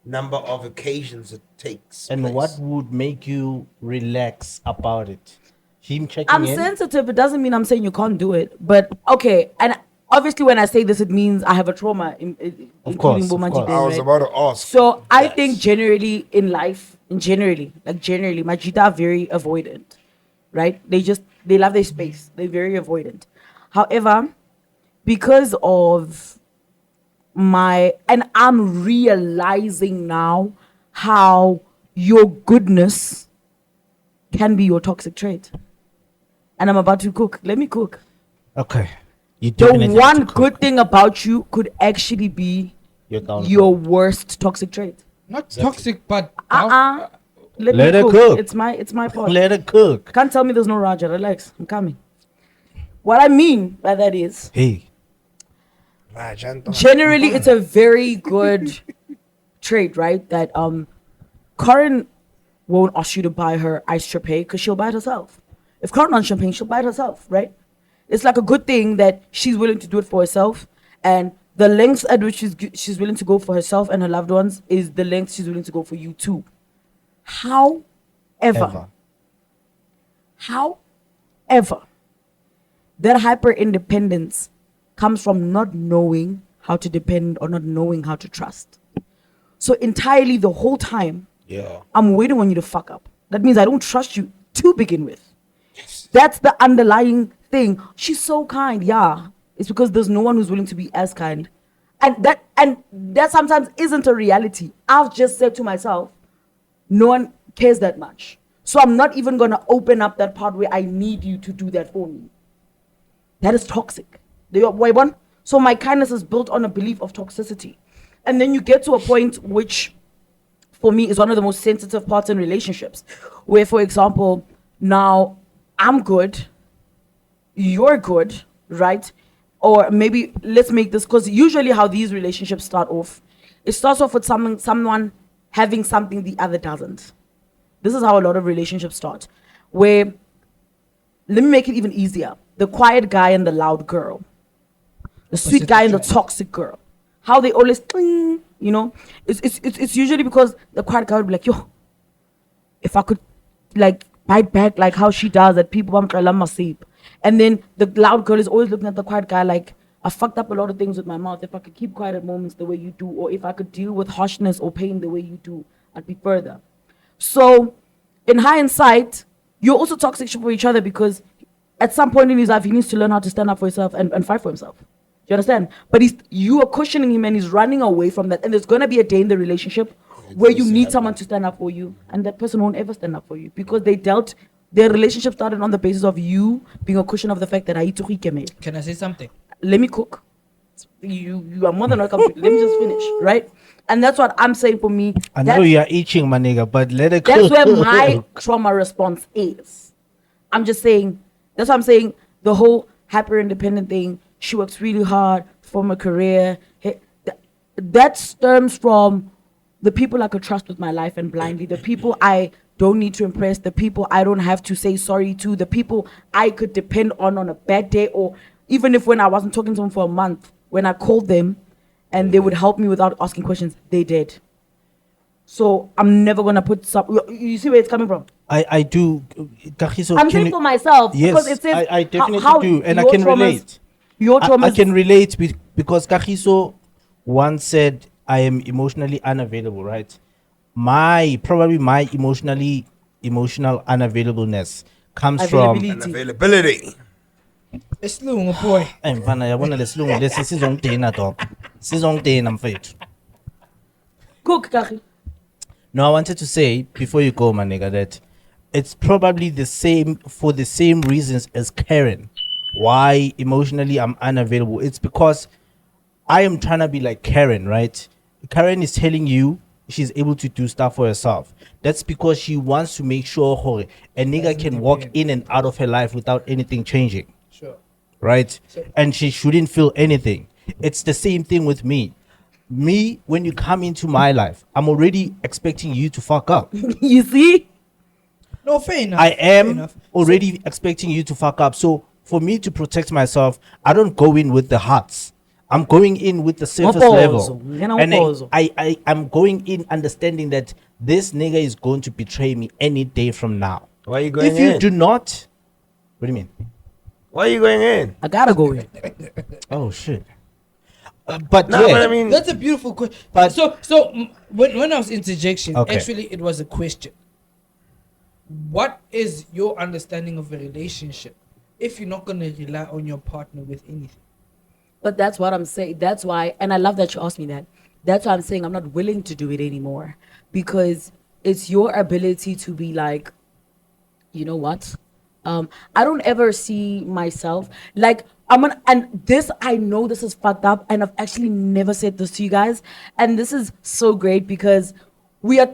number of occasions it takes? and place? what would make you relax about it? Him checking I'm in. sensitive. It doesn't mean I'm saying you can't do it. But okay, and obviously when I say this, it means I have a trauma, including course, of Bomaji course. Day, I was right? about to ask. So I think generally in life, generally, Majida are very avoidant, right? They love their space. They're very avoidant. However, because of and I'm realizing now how your goodness can be your toxic trait. And I'm about to cook. Let me cook. Okay. You The definitely have one to cook. good thing about you could actually be You're down your worst toxic trait. Not toxic, but Let Let me her cook. It's my part. Let it cook. Can't tell me there's no Raja. Relax. I'm coming. What I mean by that is Hey. generally it's a very good trait, right? That Karen won't ask you to buy her iced champagne because she'll buy it herself. If Karen wants champagne, she'll buy it herself, right? It's like a good thing that she's willing to do it for herself, and the lengths at which she's willing to go for herself and her loved ones is the lengths she's willing to go for you too. However, that hyper independence comes from not knowing how to depend or not knowing how to trust. So entirely the whole time, I'm waiting on you to fuck up. That means I don't trust you to begin with. That's the underlying thing. She's so kind. Yeah. It's because there's no one who's willing to be as kind. And that sometimes isn't a reality. I've just said to myself, no one cares that much. So I'm not even going to open up that part where I need you to do that for me. That is toxic. So my kindness is built on a belief of toxicity. And then you get to a point which, for me, is one of the most sensitive parts in relationships. Where, for example, now I'm good, you're good, right? Or maybe let's make this, because usually how these relationships start off, it starts off with someone having something the other doesn't. This is how a lot of relationships start. Where, let me make it even easier. The quiet guy and the loud girl. The sweet guy and the toxic girl. How they always cling, you know? It's usually because the quiet guy would be like, yo, if I could like bite back like how she does at people, and then the loud girl is always looking at the quiet guy like, I fucked up a lot of things with my mouth. If I could keep quiet at moments the way you do, or if I could deal with harshness or pain the way you do, I'd be further. So in hindsight, you're also toxic for each other, because at some point in his life, he needs to learn how to stand up for himself and fight for himself. Do you understand? But you are cushioning him and he's running away from that. And there's going to be a day in the relationship where you need someone to stand up for you, and that person won't ever stand up for you, because their relationship started on the basis of you being a cushion of the fact that I eat to. Can I say something? Let me cook. You are more than welcome. Let me just finish, right? And that's what I'm saying for me. I know you are itching, my nigga, but let it cook. That's where my trauma response is. I'm just saying, that's what I'm saying. The whole hyper independent thing, she works really hard for a career. That stems from the people I could trust with my life and blindly, the people I don't need to impress, the people I don't have to say sorry to, the people I could depend on a bad day, or even if when I wasn't talking to them for a month, when I called them and they would help me without asking questions, they did. So I'm never going to put you see where it's coming from? I do. I'm saying for myself. Yes, because it says I definitely do. And I can relate. I can relate because Kagiso once said, I am emotionally unavailable, right? My emotional unavailabiliness comes from unavailability. It's long, boy. Cook, Kaki. No, I wanted to say before you go, my nigga, that it's probably the same reasons as Karen. Why emotionally I'm unavailable? It's because I am trying to be like Karen, right? Karen is telling you she's able to do stuff for herself. That's because she wants to make sure a nigga can walk in and out of her life without anything changing. Sure. Right? And she shouldn't feel anything. It's the same thing with me. When you come into my life, I'm already expecting you to fuck up. You see? No, fair enough. I am already expecting you to fuck up. So for me to protect myself, I don't go in with the hearts. I'm going in with the surface level. And I'm going in understanding that this nigga is going to betray me any day from now. Why are you going in? If you do not... What do you mean? Why are you going in? I gotta go in. Oh, shit. But I mean... That's a beautiful question. But so when I was interjection, actually it was a question. What is your understanding of a relationship if you're not going to rely on your partner with anything? But that's what I'm saying. That's why, and I love that you asked me that. That's why I'm saying I'm not willing to do it anymore, because it's your ability to be like, you know what? I don't ever see myself like and this, I know this is fucked up, and I've actually never said this to you guys, and this is so great because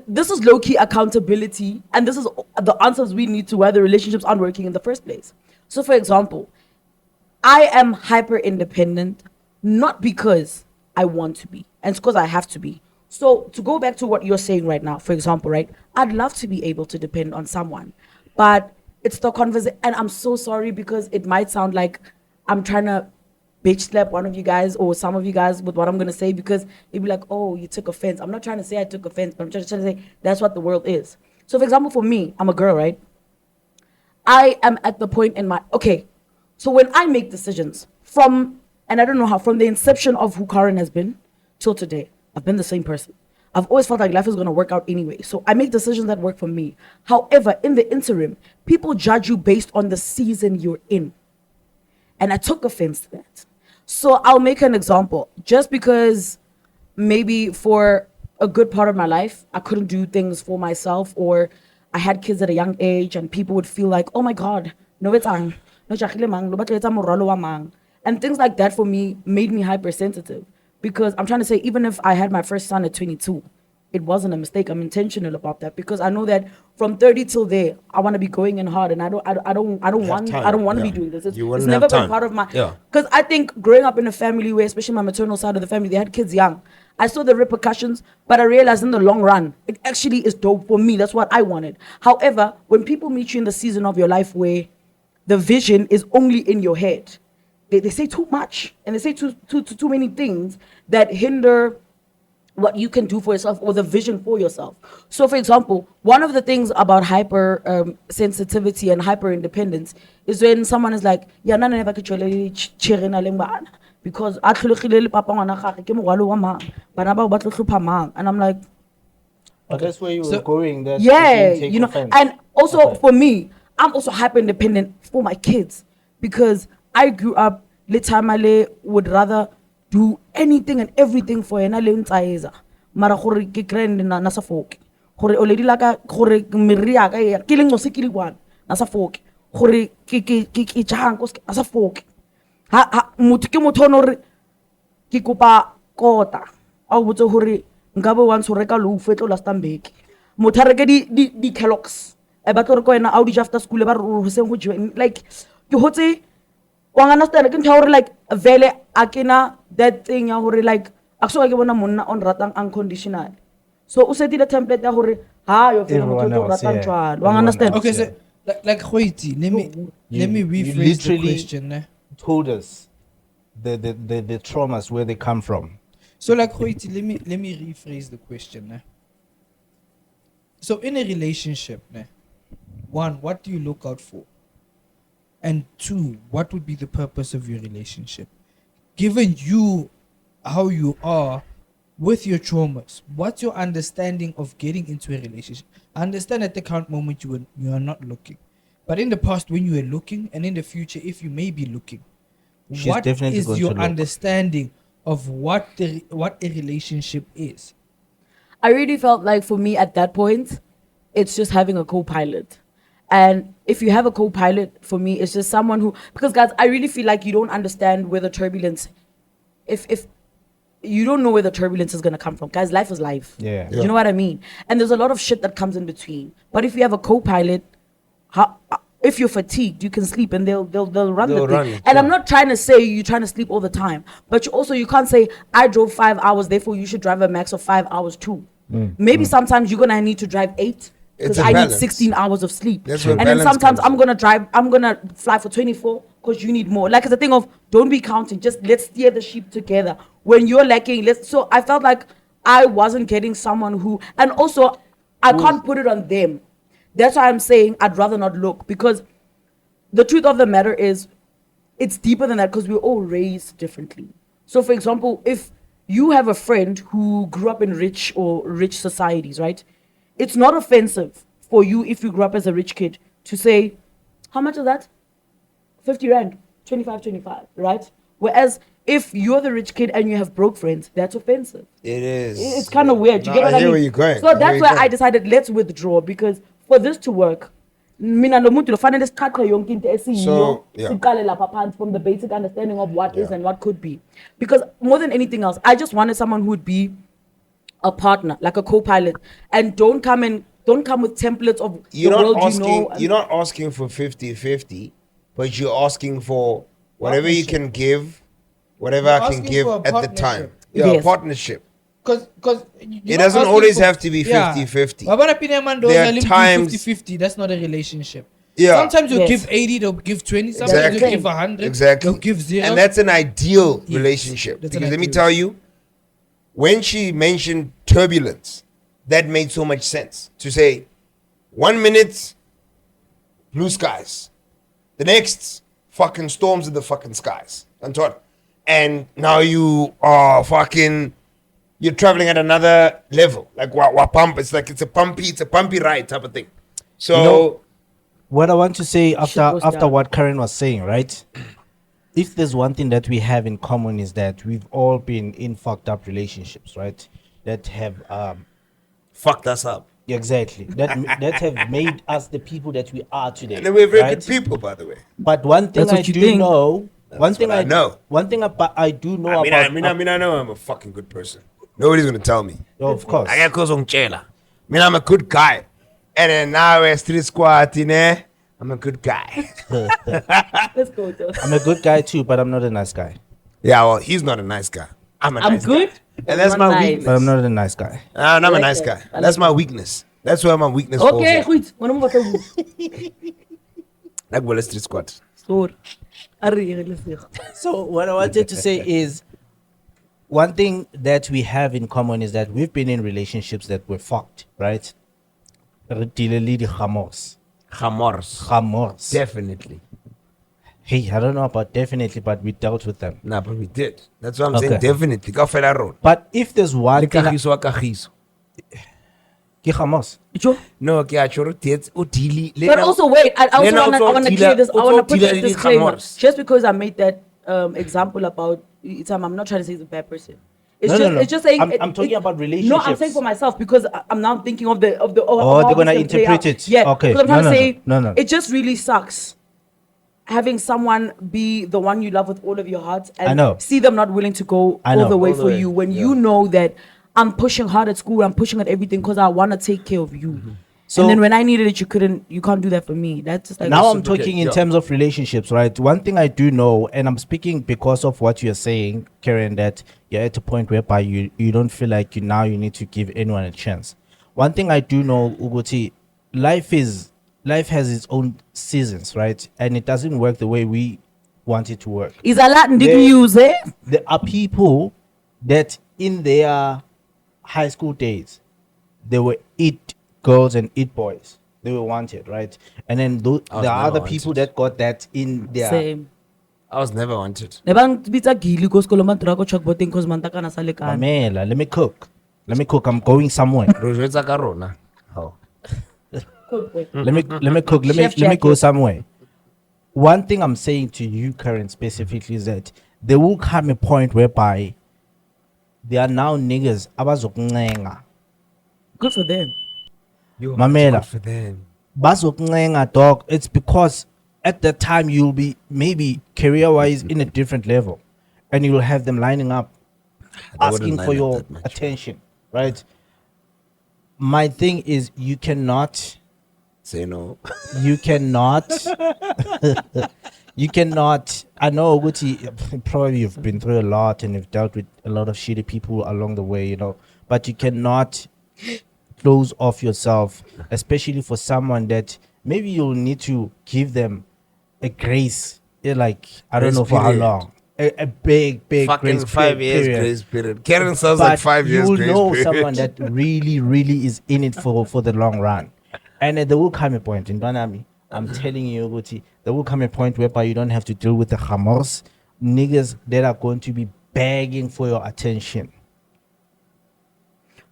this is low-key accountability, and this is the answers we need to why the relationships aren't working in the first place. So for example, I am hyper independent, not because I want to be, and it's because I have to be. So to go back to what you're saying right now, for example, right? I'd love to be able to depend on someone, but it's the conversation, and I'm so sorry because it might sound like I'm trying to bitch slap one of you guys or some of you guys with what I'm going to say, because it'd be like, oh, you took offense. I'm not trying to say I took offense, but I'm just trying to say that's what the world is. So for example, for me, I'm a girl, right? I am at the point in my, so when I make decisions from And I don't know how, from the inception of who Karen has been till today, I've been the same person. I've always felt like life is going to work out anyway. So I make decisions that work for me. However, in the interim, people judge you based on the season you're in. And I took offense to that. So I'll make an example. Just because maybe for a good part of my life, I couldn't do things for myself, or I had kids at a young age and people would feel like, oh my God, no and things like that for me made me hypersensitive. Because I'm trying to say, even if I had my first son at 22, it wasn't a mistake. I'm intentional about that because I know that from 30 till there, I want to be going in hard, and I don't want to be doing this. It's never been part of my. Because I think growing up in a family where, especially my maternal side of the family, they had kids young. I saw the repercussions, but I realized in the long run, it actually is dope for me. That's what I wanted. However, when people meet you in the season of your life where the vision is only in your head, they say too much, and they say too many things that hinder what you can do for yourself or the vision for yourself. So, for example, one of the things about hyper sensitivity and hyper independence is when someone is like, "Yeah, nana never could because and I'm like, but that's where you were going. That you know, and also for me, I'm also hyper independent for my kids because I grew up, Letamale would rather do anything and everything for yena le ntsaeza mara gore ke grand na sa foke gore o ledi la ka gore miri ya ka ke le ngose ke le one na sa foke gore ke jang go sa foke ha motho ke motho no re ke kopa kota a o botse gore nka bo wantse re ka lo fetlo last mbeki motho a reke di Kellogg's e ba tlo re ko yena Audi after school ba re seng go jiwa like ke hotse wa understand ke ntho like vele akena that thing ya hore like akso ke bona monna on ratang unconditional so o setile template ya hore ha yo fela motho o ratang jwalo wa understand. Okay, so like Khoiti, let me rephrase the question. Told us the traumas where they come from. So like Khoiti, let me rephrase the question. So in a relationship, one, what do you look out for? And two, what would be the purpose of your relationship? Given you how you are with your traumas, what's your understanding of getting into a relationship? I understand at the current moment you are not looking. But in the past when you were looking, and in the future if you may be looking, what is your understanding of what a relationship is? I really felt like for me at that point, it's just having a co-pilot. And if you have a co-pilot, for me, it's just someone who, because guys, I really feel like you don't understand where the turbulence, if you don't know where the turbulence is going to come from. Guys, life is life. Yeah. You know what I mean? And there's a lot of shit that comes in between. But if you have a co-pilot, if you're fatigued, you can sleep and they'll run the thing. And I'm not trying to say you're trying to sleep all the time, but you can't say, I drove 5 hours, therefore you should drive a max of 5 hours too. Maybe sometimes you're going to need to drive 8. Because I need 16 hours of sleep. And then sometimes I'm going to fly for 24 because you need more. Like, it's a thing of don't be counting. Just let's steer the sheep together. When you're lacking, so I felt like I wasn't getting someone who, and also I can't put it on them. That's why I'm saying I'd rather not look, because the truth of the matter is it's deeper than that because we're all raised differently. So, for example, if you have a friend who grew up in rich societies, right? It's not offensive for you if you grew up as a rich kid to say, how much is that? 50 rand, 25, right? Whereas if you're the rich kid and you have broke friends, that's offensive. It is. It's kind of weird. You get what I mean? Where you're going. So that's why I decided let's withdraw, because for this to work, from the basic understanding of what is and what could be. Because more than anything else, I just wanted someone who would be a partner, like a co-pilot, and don't come with templates of the world you know. You're not asking for 50-50, but you're asking for whatever you can give, whatever I can give at the time. Yeah, Yes. Partnership. Because It doesn't always have to be 50-50. There are times 50-50, that's not a relationship. Yeah. Sometimes you'll Yes. give 80, they'll give 20, sometimes you'll give 100, Exactly. they'll give 0. And that's an ideal relationship. That's Because an let me ideal tell you, when she mentioned turbulence, that made so much sense. To say, 1 minute, blue skies. The next, fucking storms in the fucking skies. And and now you are fucking. You're traveling at another level, like pump. It's like it's a pumpy ride type of thing. So, You know, what I want to say goes after down. what Karen was saying, right? If there's one thing that we have in common is that we've all been in fucked up relationships, right? That have fucked us up. exactly that have made us the people that we are today. And then we're very right? good people, by the way. But one thing That's what I you do think. know, one thing what I know. one thing I do know I know I'm a fucking good person. Nobody's gonna tell me. of course. I got close on Chela. I'm a good guy. And then now we're street squad in there. I'm a good guy. Let's go, Joe. I'm a good guy too, but I'm not a nice guy. Yeah, well, he's not a nice guy. I'm I'm nice good. guy. And that's my Nice. weakness. But I'm not a nice guy. And I'm a like nice that. guy. I That's like my weakness. That's where my weakness falls. Okay, at. goed. Maar dan moet ik Like well, street squad. Sorry. Arre, let's go. So what I wanted to say is one thing that we have in common is that we've been in relationships that were fucked, right? Khamors. Definitely. Hey, I don't know about definitely, but we dealt with them. Nah, but we did. That's what I'm Okay. saying. Definitely. Go for that road. But if there's one thing, Kagiso. Khamos. Joe? No, okay, I should But also, wait, I also want to clear this. I want to put this disclaimer. Just because I made that example about I'm not trying to say he's a bad person. It's No, just, no, no. it's just saying. I'm talking about No, I'm relationships. saying for myself because I'm now thinking of the. Oh, how they're gonna this can play interpret out. it. Yeah. Okay. Because I'm trying No, to no, say. no. It just really sucks having someone be the one you love with all of your heart and I know. see them not willing to go I all know. the way All the for way, you when yeah. you know that I'm pushing hard at school, I'm pushing at everything because I want to take care of you. So- and then when I needed it, you can't do that for me. That's just like Now I'm reciprocate, talking in yeah. terms of relationships, right? One thing I do know, and I'm speaking because of what you're saying, Karen, that you're at a point whereby you don't feel like you need to give anyone a chance. One thing I do know, Uguti, life has its own seasons, right? And it doesn't work the way we want it to work. is a lot did Yeah. you use it? There are people that in their high school days, they were it girls and it boys. They were wanted, right? And then there are never other wanted. people that got that in their Same. I was never wanted. Nebang bitsa gili ko skolo man trago chok boting cause man taka na sa lekana. Mamela, let me cook. I'm going somewhere. Rojwetsa ka rona. How? let me cook. Let Chef me go Jackie. somewhere. One thing I'm saying to you, Karen, specifically is that there will come a point whereby there are now niggas abazokuncenga. Good for them. You Mamela. good for them. Bazokuncenga, dog. It's because at that time you'll be maybe career-wise in a different level, and you'll have them lining up, They wouldn't asking line for up your that much. attention, right? My thing is you cannot Say no. you cannot I know Guti, probably you've been through a lot and you've dealt with a lot of shitty people along the way, but you cannot close off yourself, especially for someone that maybe you'll need to give them a grace, like I don't Grace know for how period. long, a big Fucking grace 5 years period. grace period. Karen sounds But like 5 years you will grace know period. someone that really is in it for the long run, and there will come a point in Donami. I'm telling you, Guti, there will come a point whereby you don't have to deal with the Hamas niggas that are going to be begging for your attention.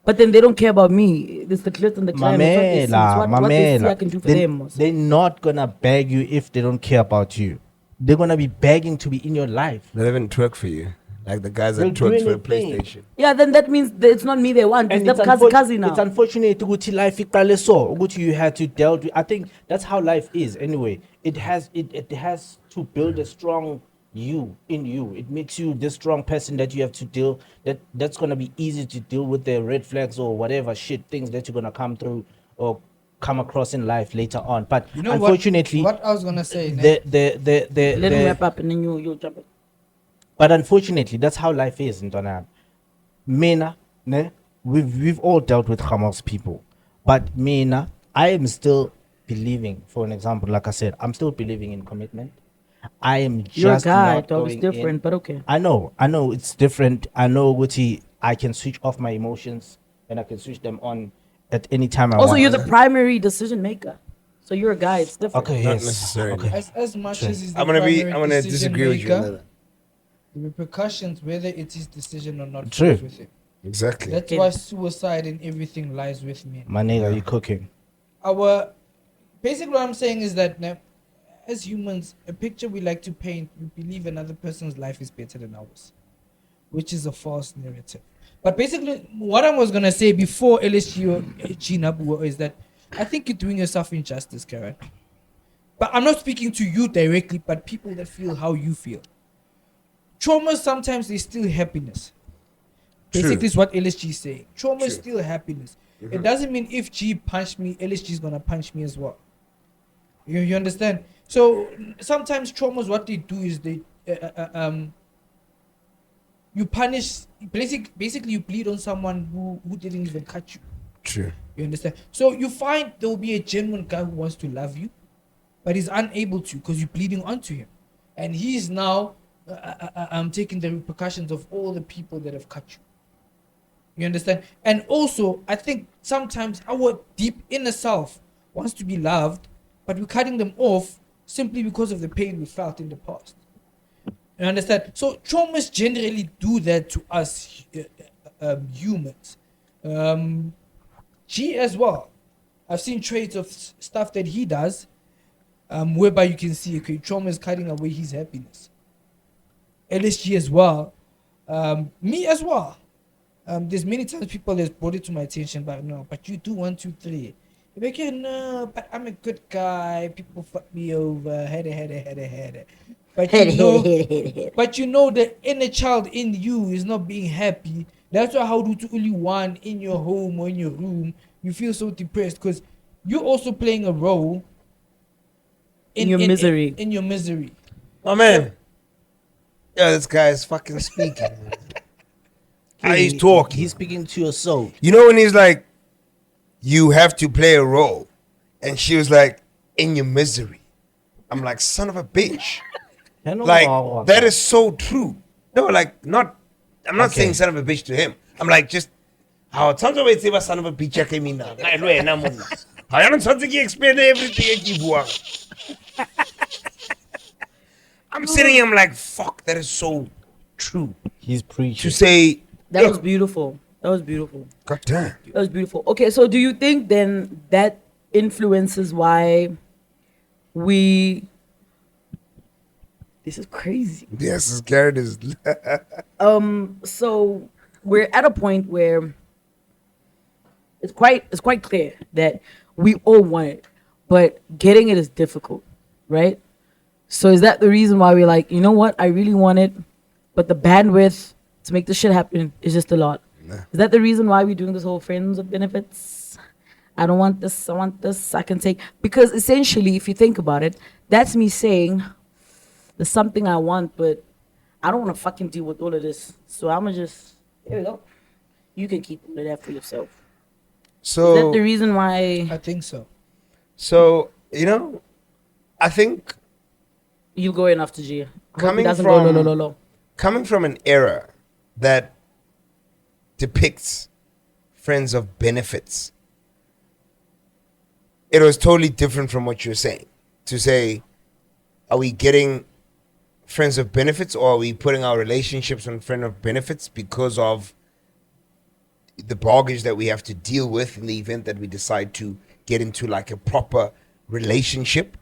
But then they don't care about me. It's the glitz and the climb. It's what they see I can do for them. They're not gonna beg you if they don't care about you. They're gonna be begging to be in your life. They'll even twerk for you. Like the guys They'll that do twerk for a anything. PlayStation. Yeah, then that means that it's not me they want. It's And the kazi now. it's unfortunate ukuthi life iqale so ukuthi you had to deal with. I think that's how life is anyway. It has to build a strong you in you. It makes you this strong person that you have to deal that's gonna be easy to deal with the red flags or whatever shit things that you're gonna come through or come across in life later on. But You know unfortunately, what I was gonna say. Ne? Let me the wrap up and then you jump in. but unfortunately, that's how life is in Tonam. Mina, ne? We've all dealt with Hamas people. But Mina, I am still believing, for an example, like I said, I'm still believing in commitment. I am just You're a guy, not dog. It's going different, in. but okay. I know it's different. I know Guti, I can switch off my emotions and I can switch them on at any time I Also, want. you're the primary decision maker. So you're a guy. It's different. Okay, Not yes. necessarily. Okay. As much as he's the I'm gonna primary disagree with you on decision that. the repercussions, whether it's his decision or not, True. falls with him. Exactly. That's why suicide and everything lies with men. My nigga, you cooking? Basically what I'm saying is that now, as humans, a picture we like to paint, we believe another person's life is better than ours, which is a false narrative. But basically, what I was gonna say before LSG or Chinabu is that I think you're doing yourself injustice, Karen. But I'm not speaking to you directly, but people that feel how you feel. Trauma sometimes is still happiness. Basically, is what LSG is saying. Trauma is still happiness. Mm-hmm. It doesn't mean if G punched me, LSG is gonna punch me as well. You understand? So sometimes traumas, what they do is they you punish. Basically, you bleed on someone who didn't even cut you. True. You understand? So you find there will be a genuine guy who wants to love you, but he's unable to because you're bleeding onto him, and he's now taking the repercussions of all the people that have cut you. You understand? And also, I think sometimes our deep inner self wants to be loved, but we're cutting them off simply because of the pain we felt in the past. You understand? So traumas generally do that to us humans. G as well. I've seen traits of stuff that he does, whereby you can see, okay, trauma is cutting away his happiness. LSG as well. Me as well. There's many times people have brought it to my attention, but no, but you do 1, 2, 3. You're like, yeah, no, but I'm a good guy. People fuck me over. Head. But you know the inner child in you is not being happy. That's why how do to only one in your home or in your room, you feel so depressed because you're also playing a role in your misery. In your misery. Oh man. Yeah, this guy is fucking speaking. How he's talking. He's speaking to your soul. You know when he's like, you have to play a role, and she was like, in your misery. I'm like, son of a bitch. Like that is so true. No, like not. I'm not saying son of a bitch to him. I'm like just how sometimes I say son of a bitch. I came in now. I don't want to explain everything. I'm sitting here. I'm like, fuck. That is so true. He's preaching. To say that was beautiful. That was beautiful. God damn. That was beautiful. Okay, so do you think then that influences why we? This is crazy. Yes, this Garrett is. So we're at a point where it's quite clear that we all want it, but getting it is difficult, right? So is that the reason why we're like, you know what, I really want it, but the bandwidth to make this shit happen is just a lot? Nah. Is that the reason why we're doing this whole friends with benefits? I don't want this, I want this, I can take. Because essentially, if you think about it, that's me saying, there's something I want, but I don't want to fucking deal with all of this. So I'm going to just, here we go. You can keep all of that for yourself. So is that the reason why? I think so. So, you know, I think you go enough to G. Coming from an era that depicts friends of benefits, it was totally different from what you're saying. To say, are we getting friends of benefits, or are we putting our relationships on friend of benefits because of the baggage that we have to deal with in the event that we decide to get into like a proper relationship?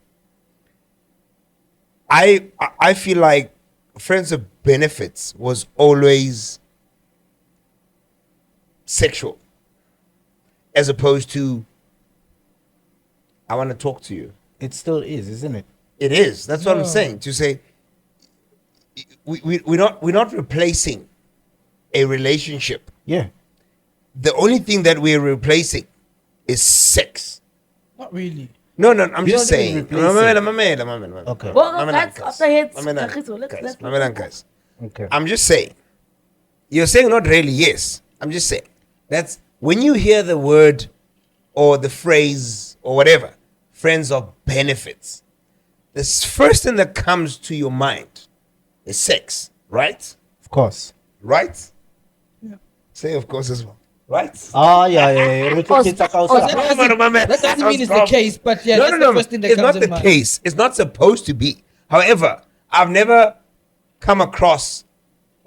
I feel like friends of benefits was always sexual, as opposed to I want to talk to you. It still is, isn't it? It is. That's what I'm saying. To say we're not replacing a relationship. Yeah. The only thing that we're replacing is sex. Not really. No, I'm just saying. Okay. Well, that's after hits. Okay. I'm just saying. You're saying not really, yes. I'm just saying. That's when you hear the word or the phrase or whatever, friends of benefits, the first thing that comes to your mind is sex, right? Of course. Right? Yeah. Say of course as well. Right? Yeah. That doesn't mean it's the case, but yeah, that's the first thing that comes to mind. It's not the case. It's not supposed to be. However, I've never come across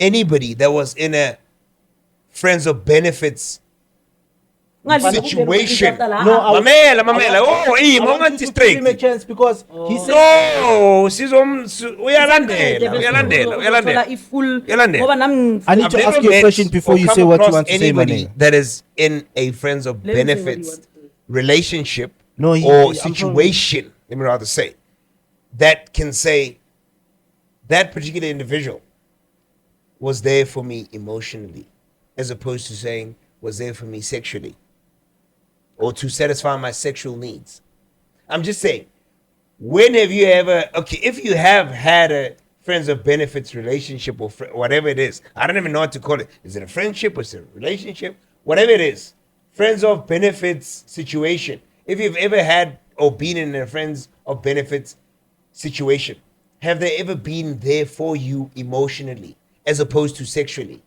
anybody that was in a friends of benefits situation. No, Mamela. Oh, I want you to give him a straight. chance because he said No, uyalandela. I need to I've ask never you a met question before or you come say what you across want to say, my anybody nigga. that is in a friends of Let him say what he benefits wants to say. relationship No, or I'm situation, let me rather say, that can say that particular individual was there for me emotionally, as opposed to saying was there for me sexually or to satisfy my sexual needs. I'm just saying, when have you ever, okay, if you have had a friends of benefits relationship or whatever it is, I don't even know what to call it. Is it a friendship or is it a relationship? Whatever it is, friends of benefits situation. If you've ever had or been in a friends of benefits situation, have they ever been there for you emotionally as opposed to sexually?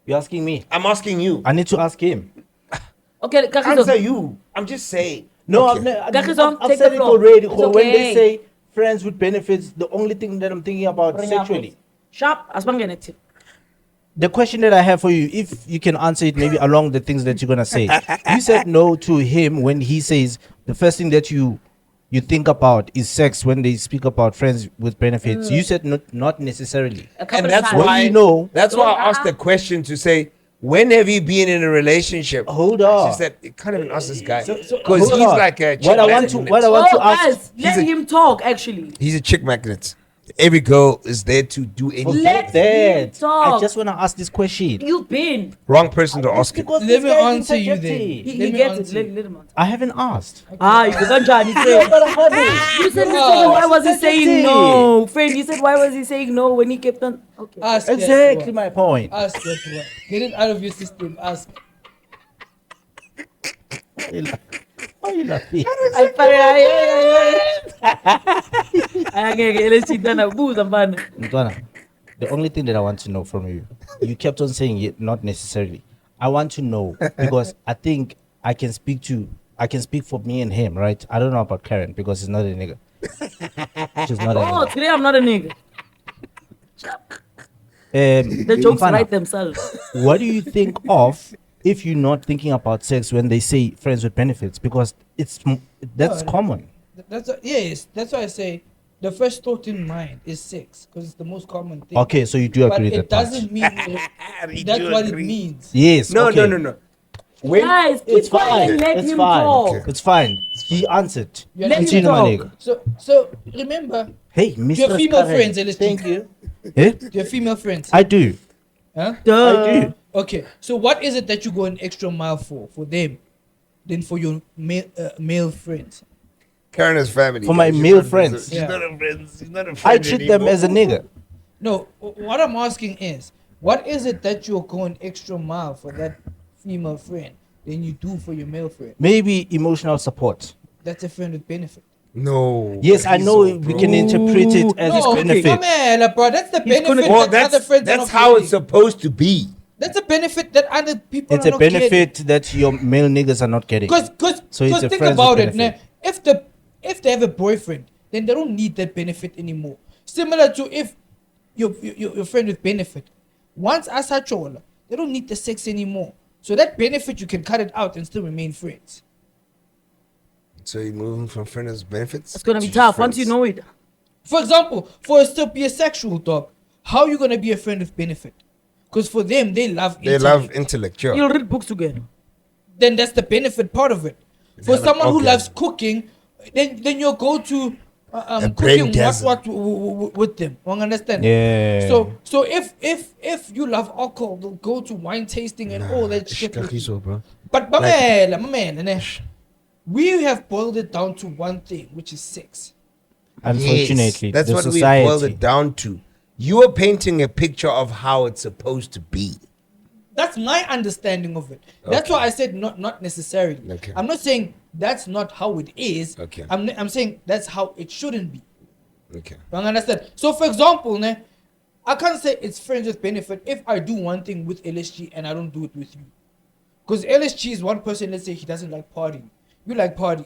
you're asking me. I'm asking you. I need to ask him. Okay, Answer Kagiso. you. I'm just saying. No, Okay. I've take said the it floor. already. It's When they okay. say friends with benefits, the only thing that I'm thinking about sexually. Sharp, asbangene. The question that I have for you, if you can answer it maybe along the things that you're gonna say. You said no to him when he says the first thing that you think about is sex when they speak about friends with benefits. You said not necessarily. And that's Well, why you know- that's why I asked the question to say, when have you been in a relationship? Hold on. She said, it can't even ask this guy because Hold he's on. like a chick What I want to ask. Guys, let him talk, actually. He's a chick magnet. Every girl is there to do anything. Let him That talk. I just want to ask this question. You've been. Wrong person to ask it. Because Let this me guy is answer you interjecting. then. He Let me gets it. answer Let you. him answer. I haven't asked. You said, Yeah, but I haven't. you said, Oh, why was he that's saying it. no? Friend, you said, why was he saying no when he kept on? Okay. Ask that Exactly one. my point. Ask that one. Get it out of your system. Ask. Why are you laughing? Mtwana, the only thing that I want to know from you, you kept on saying it, not necessarily. I want to know because I think I can speak for me and him, right? I don't know about Karen because he's not a nigga. She's not a Oh, nigga. today I'm not a nigga. The jokes Mfana, write themselves. what do you think of if you're not thinking about sex when they say friends with benefits? Because that's No, common. Yes, that's why I say the first thought in mind is sex because it's the most common thing. Okay, so you do But agree it that part. doesn't mean that's what it means. Yes. No, okay. no. When, Guys, It's keep quiet fine. and let It's him fine. talk. Okay. It's fine. He answered. You Let him Continue, my talk. nigga. So remember, Hey, Mr. female Karen, friends, LSG. Thank you. Eh? your female friends. I do. Huh? I do. Okay, so what is it that you go an extra mile for them, than for your male friends? Karen is family. For my She's male not- friends. She's Yeah. not a friend. She's not a I friend treat them anymore. as a nigga. No, what I'm asking is, what is it that you're going extra mile for that female friend than you do for your male friend? Maybe emotional support. That's a friend with benefit. No. Yes, I know Please, we bro. can interpret it as No, benefit. come here, bro. That's the benefit Well, that other friends are that's not how getting. it's supposed to be. That's a benefit that other people It's are a not benefit that your male niggas are not getting. Because So it's a think friends about with it, nah, benefit. if they have a boyfriend, then they don't need that benefit anymore. Similar to if your friend with benefit, once asachola, they don't need the sex anymore. So that benefit you can cut it out and still remain friends. So you're moving from friends benefits? It's gonna be to tough friends. once you know it. For example, for us to be a sexual dog, how are you gonna be a friend with benefit? Because for them, they love They love intellect, yeah. You'll read books together. then that's the benefit part of it. For have an someone who orgasm. loves cooking, then you'll go to A cooking braingasm. with them. You understand? Yeah. So if you love alcohol, they'll go to wine tasting and all that shit. with you. Kagiso, bro. But mamela, ne, we have boiled it down to one thing, which is sex. Unfortunately, Yes, that's the what society. we boiled it down to. You are painting a picture of how it's supposed to be. That's my understanding of it. That's why I said not necessarily. Okay. I'm not saying that's not how it is. Okay. I'm saying that's how it shouldn't be. Okay. You understand? So for example, ne, I can't say it's friends with benefit if I do one thing with LSG and I don't do it with you. Because LSG is one person, let's say he doesn't like partying. You like partying.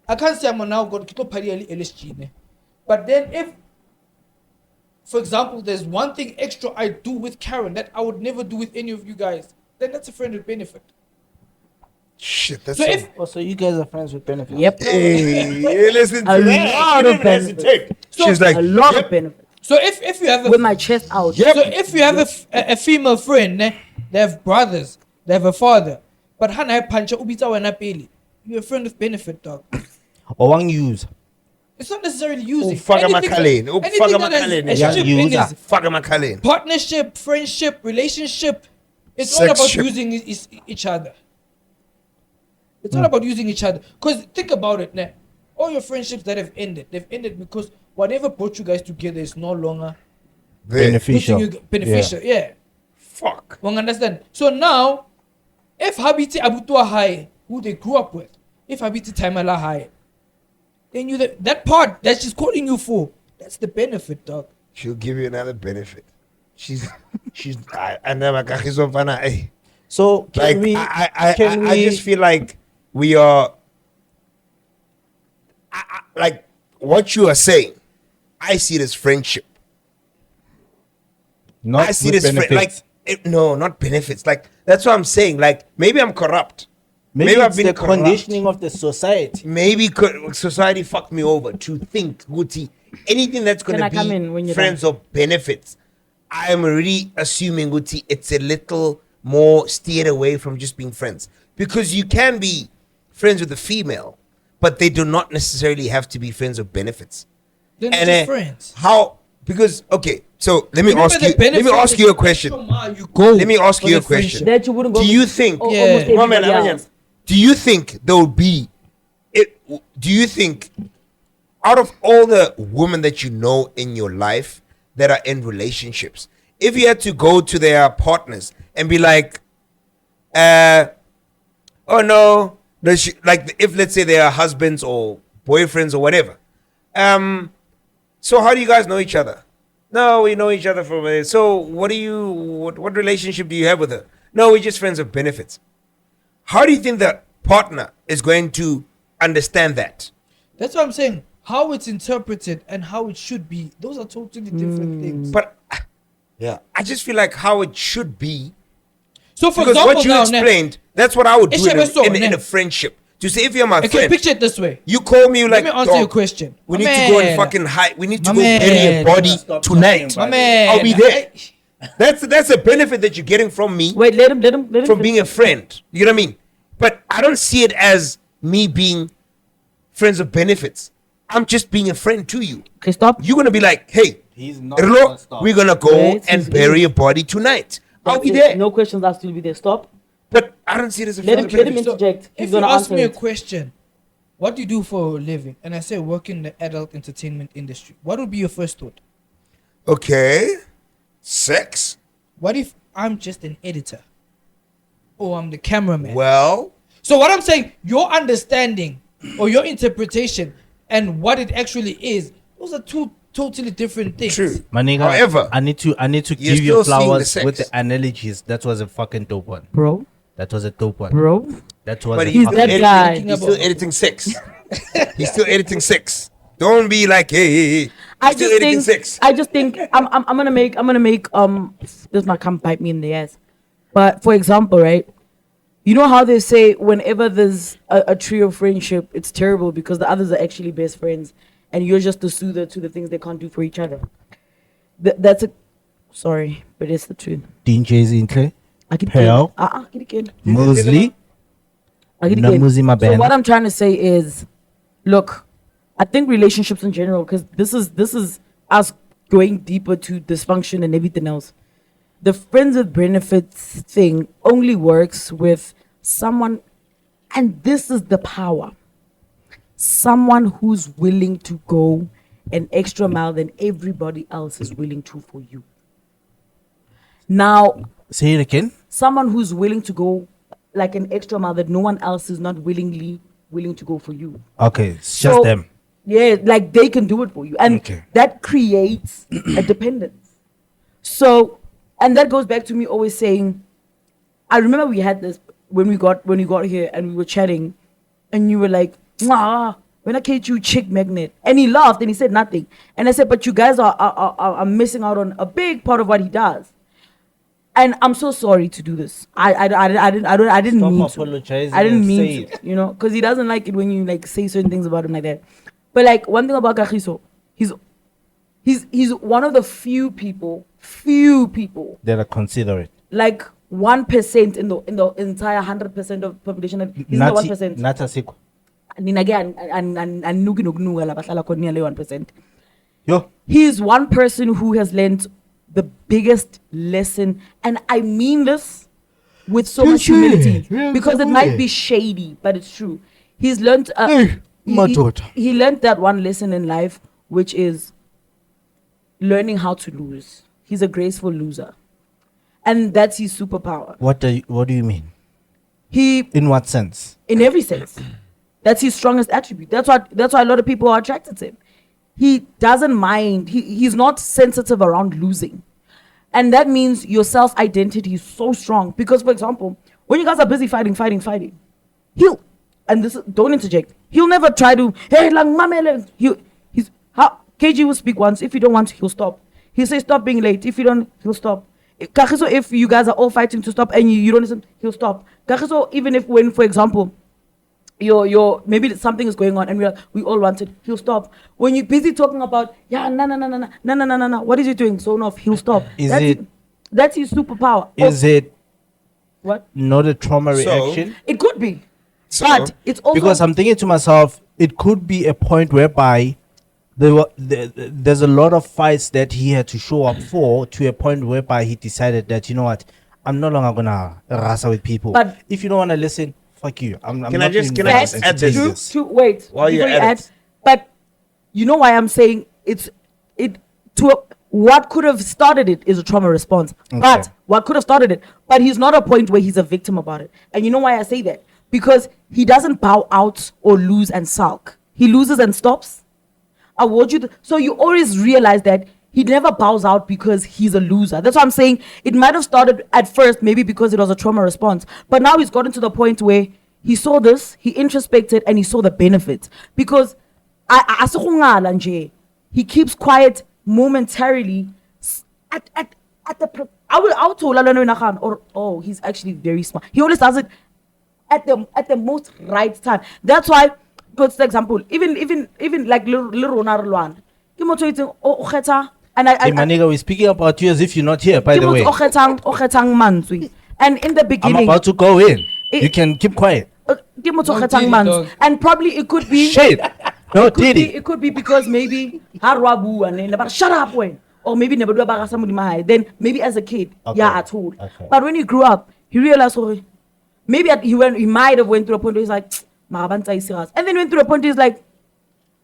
I can't say I'm now going to party LSG. Ne? But then if for example, there's one thing extra I do with Karen that I would never do with any of you guys, then that's a friend with benefit. Shit, that's So if So you guys are friends with benefits. Yep. Hey, listen to A that. lot She of didn't benefits. hesitate. So- She's like, A lot yep. of benefits. so if you have With my chest out. so if you have a female friend, they have brothers, they have a father, but hana pancha ubita wena peli, you're a friend with benefit, dog. Or one use. It's not necessarily using. Ufaka Anything that- makhaleni. anything Ufaka that has makhaleni. a Young ship in user. his Fuck Makalin. partnership, friendship, relationship. It's all about Sexship. using each other. It's all about using each other. Because think about it now. All your friendships that have ended, they've ended because whatever brought you guys together is no longer Beneficial. beneficial. Yeah. Fuck. Well, understand? So now, if Habiti Abutua High, who they grew up with, if Habiti Taimala High, then that part that she's calling you for, that's the benefit, dog. She'll give you another benefit. She's I never got his own hey. So can Like we? I just feel like we are like what you are saying. I see it as friendship. not I see with this benefits. no, not benefits. Like that's what I'm saying. Like maybe I'm corrupt. Maybe I've it's been the corrupt. conditioning of the society. Maybe society fucked me over to think, Guti, anything that's going Can I to come in when be you're friends or benefits, I am already assuming, Guti, it's a little more steered away from just being friends. Because you can be friends with a female, but they do not necessarily have to be friends of benefits. Then it's And just friends. how? Because okay, so let me Remember ask the you. Let me benefit ask is you a the question. extra mile you go Let me ask for you a the question. friendship. That you wouldn't go Do with you think? almost Yeah. everybody Moment, else. do you think there will be? Do you think out of all the women that you know in your life that are in relationships, if you had to go to their partners and be like, oh no, like if let's say they are husbands or boyfriends or whatever, so how do you guys know each other? No, we know each other from. So what relationship do you have with her? No, we're just friends of benefits. How do you think the partner is going to understand that? That's what I'm saying. How it's interpreted and how it should be, those are totally different things. But yeah, I just feel like how it should be. So for Because example, what you now, explained, that's what I would do in ne? a friendship. To say if you're my okay, friend, picture it this way. you call me like, Let me answer "Dog, your question. we need My to go and man. fucking hide. We need to My go bury a man. body Stop tonight. talking My about man, I'll be there. That's a benefit that you're getting from me. Wait, let him. From being a friend. You know what I mean? But I don't see it as me being friends of benefits. I'm just being a friend to you. Okay, stop. You're gonna be like, hey, He's not Rlo, gonna stop. we're gonna go Wait, and he's- bury a body tonight. I'll be That's it. there. No questions asked. You'll be there. Stop. But I don't see it as a Let friend him- of let him benefits. interject. He's If you gonna ask answer me a it. question, what do you do for a living? And I say work in the adult entertainment industry. What would be your first thought? Okay. Sex? What if I'm just an editor? Or I'm the cameraman? Well, So what I'm saying, your understanding or your interpretation and what it actually is, those are two totally different things. true. My nigga, However, I need to you're give you still seeing the flowers sex. with the analogies. That was a fucking dope one. Bro. That was a dope one. Bro. That was But a he's fucking that still guy. editing, he's still editing sex. He's still editing sex. Don't be like, hey. I He's still just editing think. sex. I just think. I'm gonna make. This might come bite me in the ass. But for example, right? You know how they say whenever there's a trio friendship, it's terrible because the others are actually best friends, and you're just the soother to the things they can't do for each other. That's a. Sorry, but it's the truth. DJ's in Clay, I can Hell. get again. Mosley. I get No again. Muzi So Mabena. what I'm trying to say is, look, I think relationships in general, because this is us going deeper to dysfunction and everything else. The friends with benefits thing only works with someone, and this is the power. Someone who's willing to go an extra mile than everybody else is willing to for you. Now, Say it again. someone who's willing to go like an extra mile that no one else is not willing to go for you. Okay, it's just So, them. Yeah, like they can do it for you. And Okay. that creates a dependence. So, and that goes back to me always saying, I remember we had this when we got here and we were chatting and you were like, when I catch you chick magnet, and he laughed and he said nothing. And I said, but you guys are missing out on a big part of what he does. And I'm so sorry to do this. I didn't Stop mean apologizing to. I didn't and say mean to, you know, because he doesn't like it when you like say certain things about him like that. But like one thing about Kagiso, he's one of the few people that are considerate. like 1% in the entire 100% of population. He's not 1%. Nata siko. And 1%. Yo. He's one person who has learned the biggest lesson, and I mean this with so much humility, because it might be shady, but it's true. He's learned he learned that one lesson in life, which is learning how to lose. He's a graceful loser, and that's his superpower. What do you mean? In what sense? In every sense. That's his strongest attribute. That's why a lot of people are attracted to him. He doesn't mind. He's not sensitive around losing. And that means your self-identity is so strong. Because, for example, when you guys are busy fighting, don't interject. He'll never try to, hey, lang mamele. KG will speak once. If you don't want, he'll stop. He'll say, stop being late. If you don't, he'll stop. Kagiso, if you guys are all fighting to stop and you don't listen, he'll stop. Kagiso, even if when, for example, your maybe something is going on and we all want it, he'll stop. When you're busy talking about no, what is he doing? So off, he'll stop. That's his superpower. Is it what? Not a trauma reaction? It could be. But it's also because I'm thinking to myself, it could be a point whereby there's a lot of fights that he had to show up for, to a point whereby he decided that, you know what, I'm no longer gonna wrestle with people. But if you don't want to listen, fuck you. Can I just add this? Wait. While you add, but you know why I'm saying what could have started it is a trauma response. Okay. But what could have started it? But he's not a point where he's a victim about it. And you know why I say that? Because he doesn't bow out or lose and sulk. He loses and stops. So you always realize that he never bows out because he's a loser. That's what I'm saying. It might have started at first, maybe because it was a trauma response. But now he's gotten to the point where he saw this, he introspected, and he saw the benefits. Because he keeps quiet momentarily at the... he's actually very smart. He always does it at the most right time. That's why, for example, even like little Ronaldo, and hey, Maniga, we're speaking about you as if you're not here, by the way. And in the beginning, I'm about to go in. You can keep quiet. And probably it could be shit. No, it could be because maybe shut up when, or maybe never do then maybe as a kid, at all. Okay. But when he grew up, he realized maybe he might have went through a point where he's like, and then went through a point where he's like,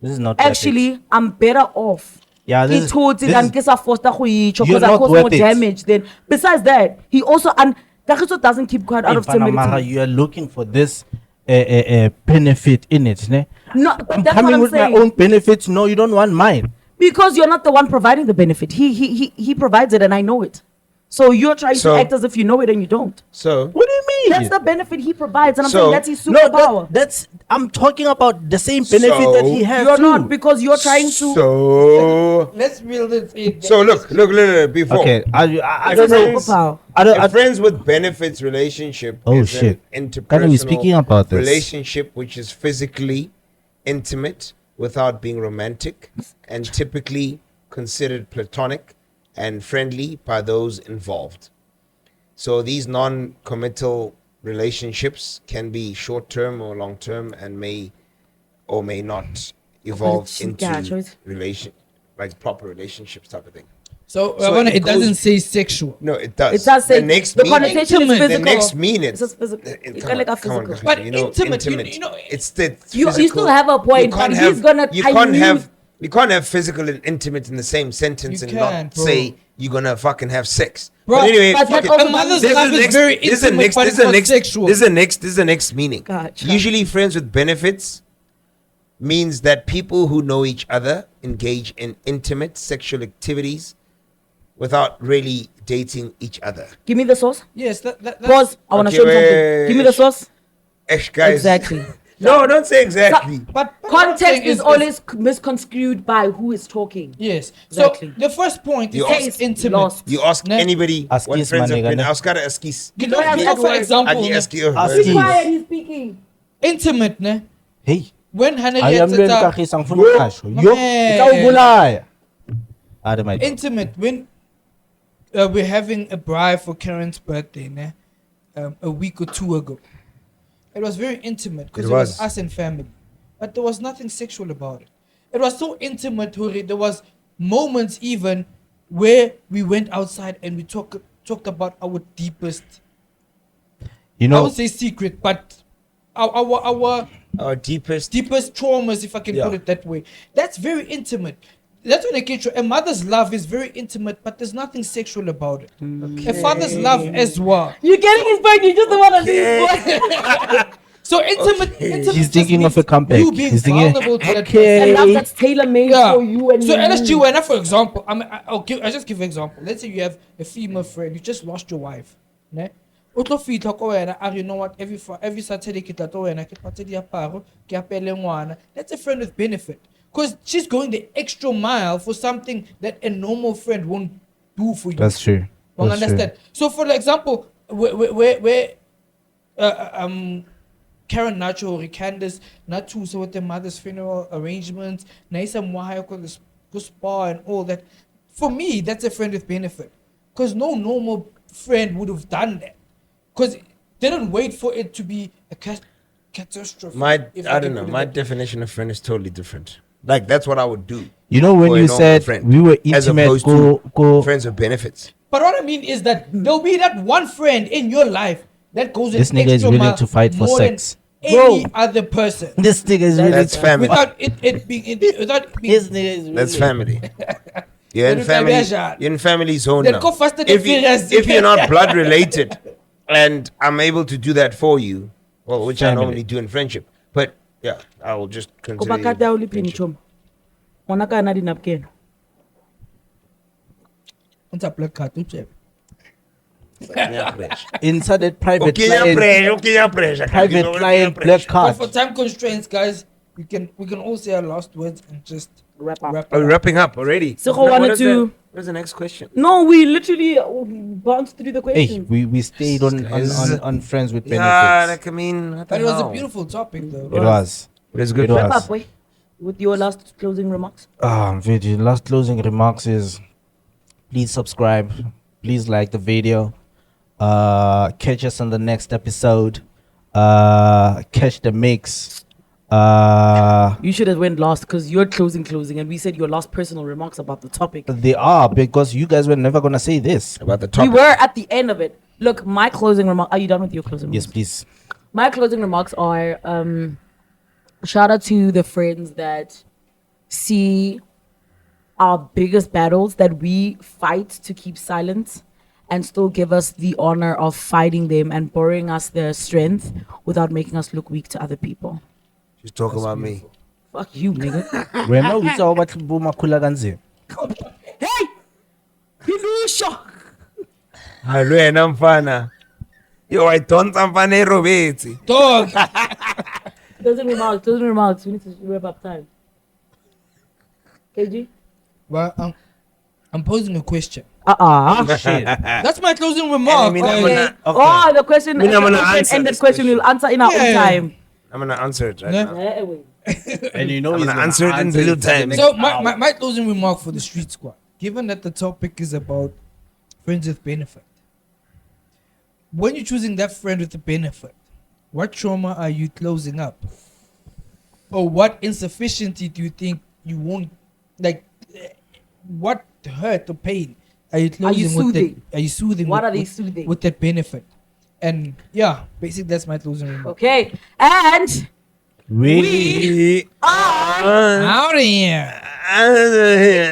this is not actually I'm better off. Yeah, he told it and because I caused more damage. Then besides that, he also Kagiso doesn't keep quiet out of timidity. You are looking for this benefit in it, ne? No, I'm coming with my own benefits. No, you don't want mine. Because you're not the one providing the benefit. He provides it, and I know it. So you're trying to act as if you know it and you don't. So what do you mean? That's the benefit he provides, and I'm saying that's his superpower. No, I'm talking about the same benefit that he has. You're not, because you're trying to. So let's build it in. So look. Before. Okay, I don't know. A friends with benefits relationship is an interpersonal relationship which is physically intimate without being romantic, and typically considered platonic and friendly by those involved. So these non-committal relationships can be short-term or long-term, and may or may not evolve into proper relationships type of thing. So it doesn't say sexual. No, it does. It does say the connotation is physical. The next meaning. It's physical. But intimate. It's the you still have a point, but he's gonna. You can't have physical and intimate in the same sentence not say you're gonna fucking have sex. Bro, but anyway, this is the next meaning. Gotcha. Usually friends with benefits means that people who know each other engage in intimate sexual activities without really dating each other. Give me the sauce. Yes, Pause. I want to show you something. Give me the sauce. Guys. Exactly. No, don't say exactly. But what I'm Context saying is always misconstrued by who is talking. Yes. Exactly. So the first point is Case intimate. lost. You ask Ne? anybody what Askis, friends my have nigga, been. ne? Oscar askis. You know, Yeah, for example, Agi ne? ask you. Askis. Be quiet, he's speaking. Intimate, ne? Hey, When Hannah I am gets going it to sang funa kasho. Yo, Man. ikaw gulay. Ada my intimate when we're having a bride for Karen's birthday, ne? A week or two ago. It was very intimate because it was us and family, but there was nothing sexual about it. It was so intimate, Huri. There was moments even where we went outside and we talked about our deepest, You I know, would say secret, but our deepest. traumas, if I can put it that way. That's very intimate. That's when I get you. A mother's love is very intimate, but there's nothing sexual about it. A father's love as well. You're getting his point. You just don't want to see his point. So intimate. Intimate he's just thinking of means a comeback. You being He's thinking, vulnerable to that okay. And love that's tailor made Yeah. for you and So you. LSG, when I, for example, I just give an example. Let's say you have a female friend, you just lost your wife. Ne? Utlo fitla ko wena, you know what? Every Saturday kita to wena, ke pate diaparo, ke apele ngwana. That's a friend with benefit. Because she's going the extra mile for something that a normal friend won't do for you. That's true. You That's understand? So, for example, where Karen Nacho or Candace Natu, so with their mother's funeral arrangements, Naisa Mwahaya go spa and all that. For me, that's a friend with benefit. Because no normal friend would have done that. Because they don't wait for it to be a catastrophe. I if don't can know. put it My that way. definition of friend is totally different. Like that's what I would do. You know when for a you normal said friend, we were as intimate, opposed go. to friends with benefits. But what I mean is that there'll be that one friend in your life that goes This an nigga is extra willing mile to fight for more than sex. any other person. This nigga is really. That's family. Without it being This nigga is really. That's family. You're in Then family. Beja. You're in family zone Then now. go faster than furious. If you're not blood related, and I'm able to do that for you, well, which I Family. normally do in friendship. But yeah, I will just consider. Kuba kata ulipini chom. Mwanaka anadi napken. What's a black card? Inside that private Okay, client, private client black But card. for time constraints, guys, we can all say our last words and just Wrap up. wrap Are we it up. wrapping up already? So What wanted is to- the- What's the next question? No, we literally bounced through the Hey, questions. we stayed on Guys. friends with Yeah, benefits. like I mean, what the But it was a hell? beautiful topic, though. It was. It was a good. It Wrap was. up, boy. With your last closing remarks. Vidi, last closing remarks is please subscribe, please like the video, catch us on the next episode, catch the mix, You should have went last because you're closing, and we said your last personal remarks about the topic. they are because you guys were never gonna say this. About the We topic. were at the end of it. Look, my closing remark. Are you done with your closing Yes, remarks? please. My closing remarks are shout out to the friends that see our biggest battles that we fight to keep silent and still give us the honor of fighting them and borrowing us their strength without making us look weak to other people. Just talk about me. Fuck you, nigga. Wena utsa ukuthi bumakhula kanzima. Hey! Ilusho! Hallo yena mfana. Yo, I don't mfana erobetsi. Dog. Closing remarks. We need to wrap up time. KG? Well, I'm posing a question. Shit. That's my closing remark. mean, I'm Okay. gonna- Oh, the question. Me, I'm gonna the answer ended this question. We'll answer in our own Yeah. time. I'm gonna answer it right Yeah. now. Eh, wait. And you know I'm he's gonna answer it in real time. So my closing remark for the street squad, given that the topic is about friends with benefit, when you're choosing that friend with the benefit, what trauma are you closing up? Or what insufficiency do you think you won't, like, what hurt or pain are you closing with soothing? that? Are you soothing? What with, are they with- soothing? with that benefit? And yeah, basically that's my closing remark. Okay. And Really? are Out of here. Out of here.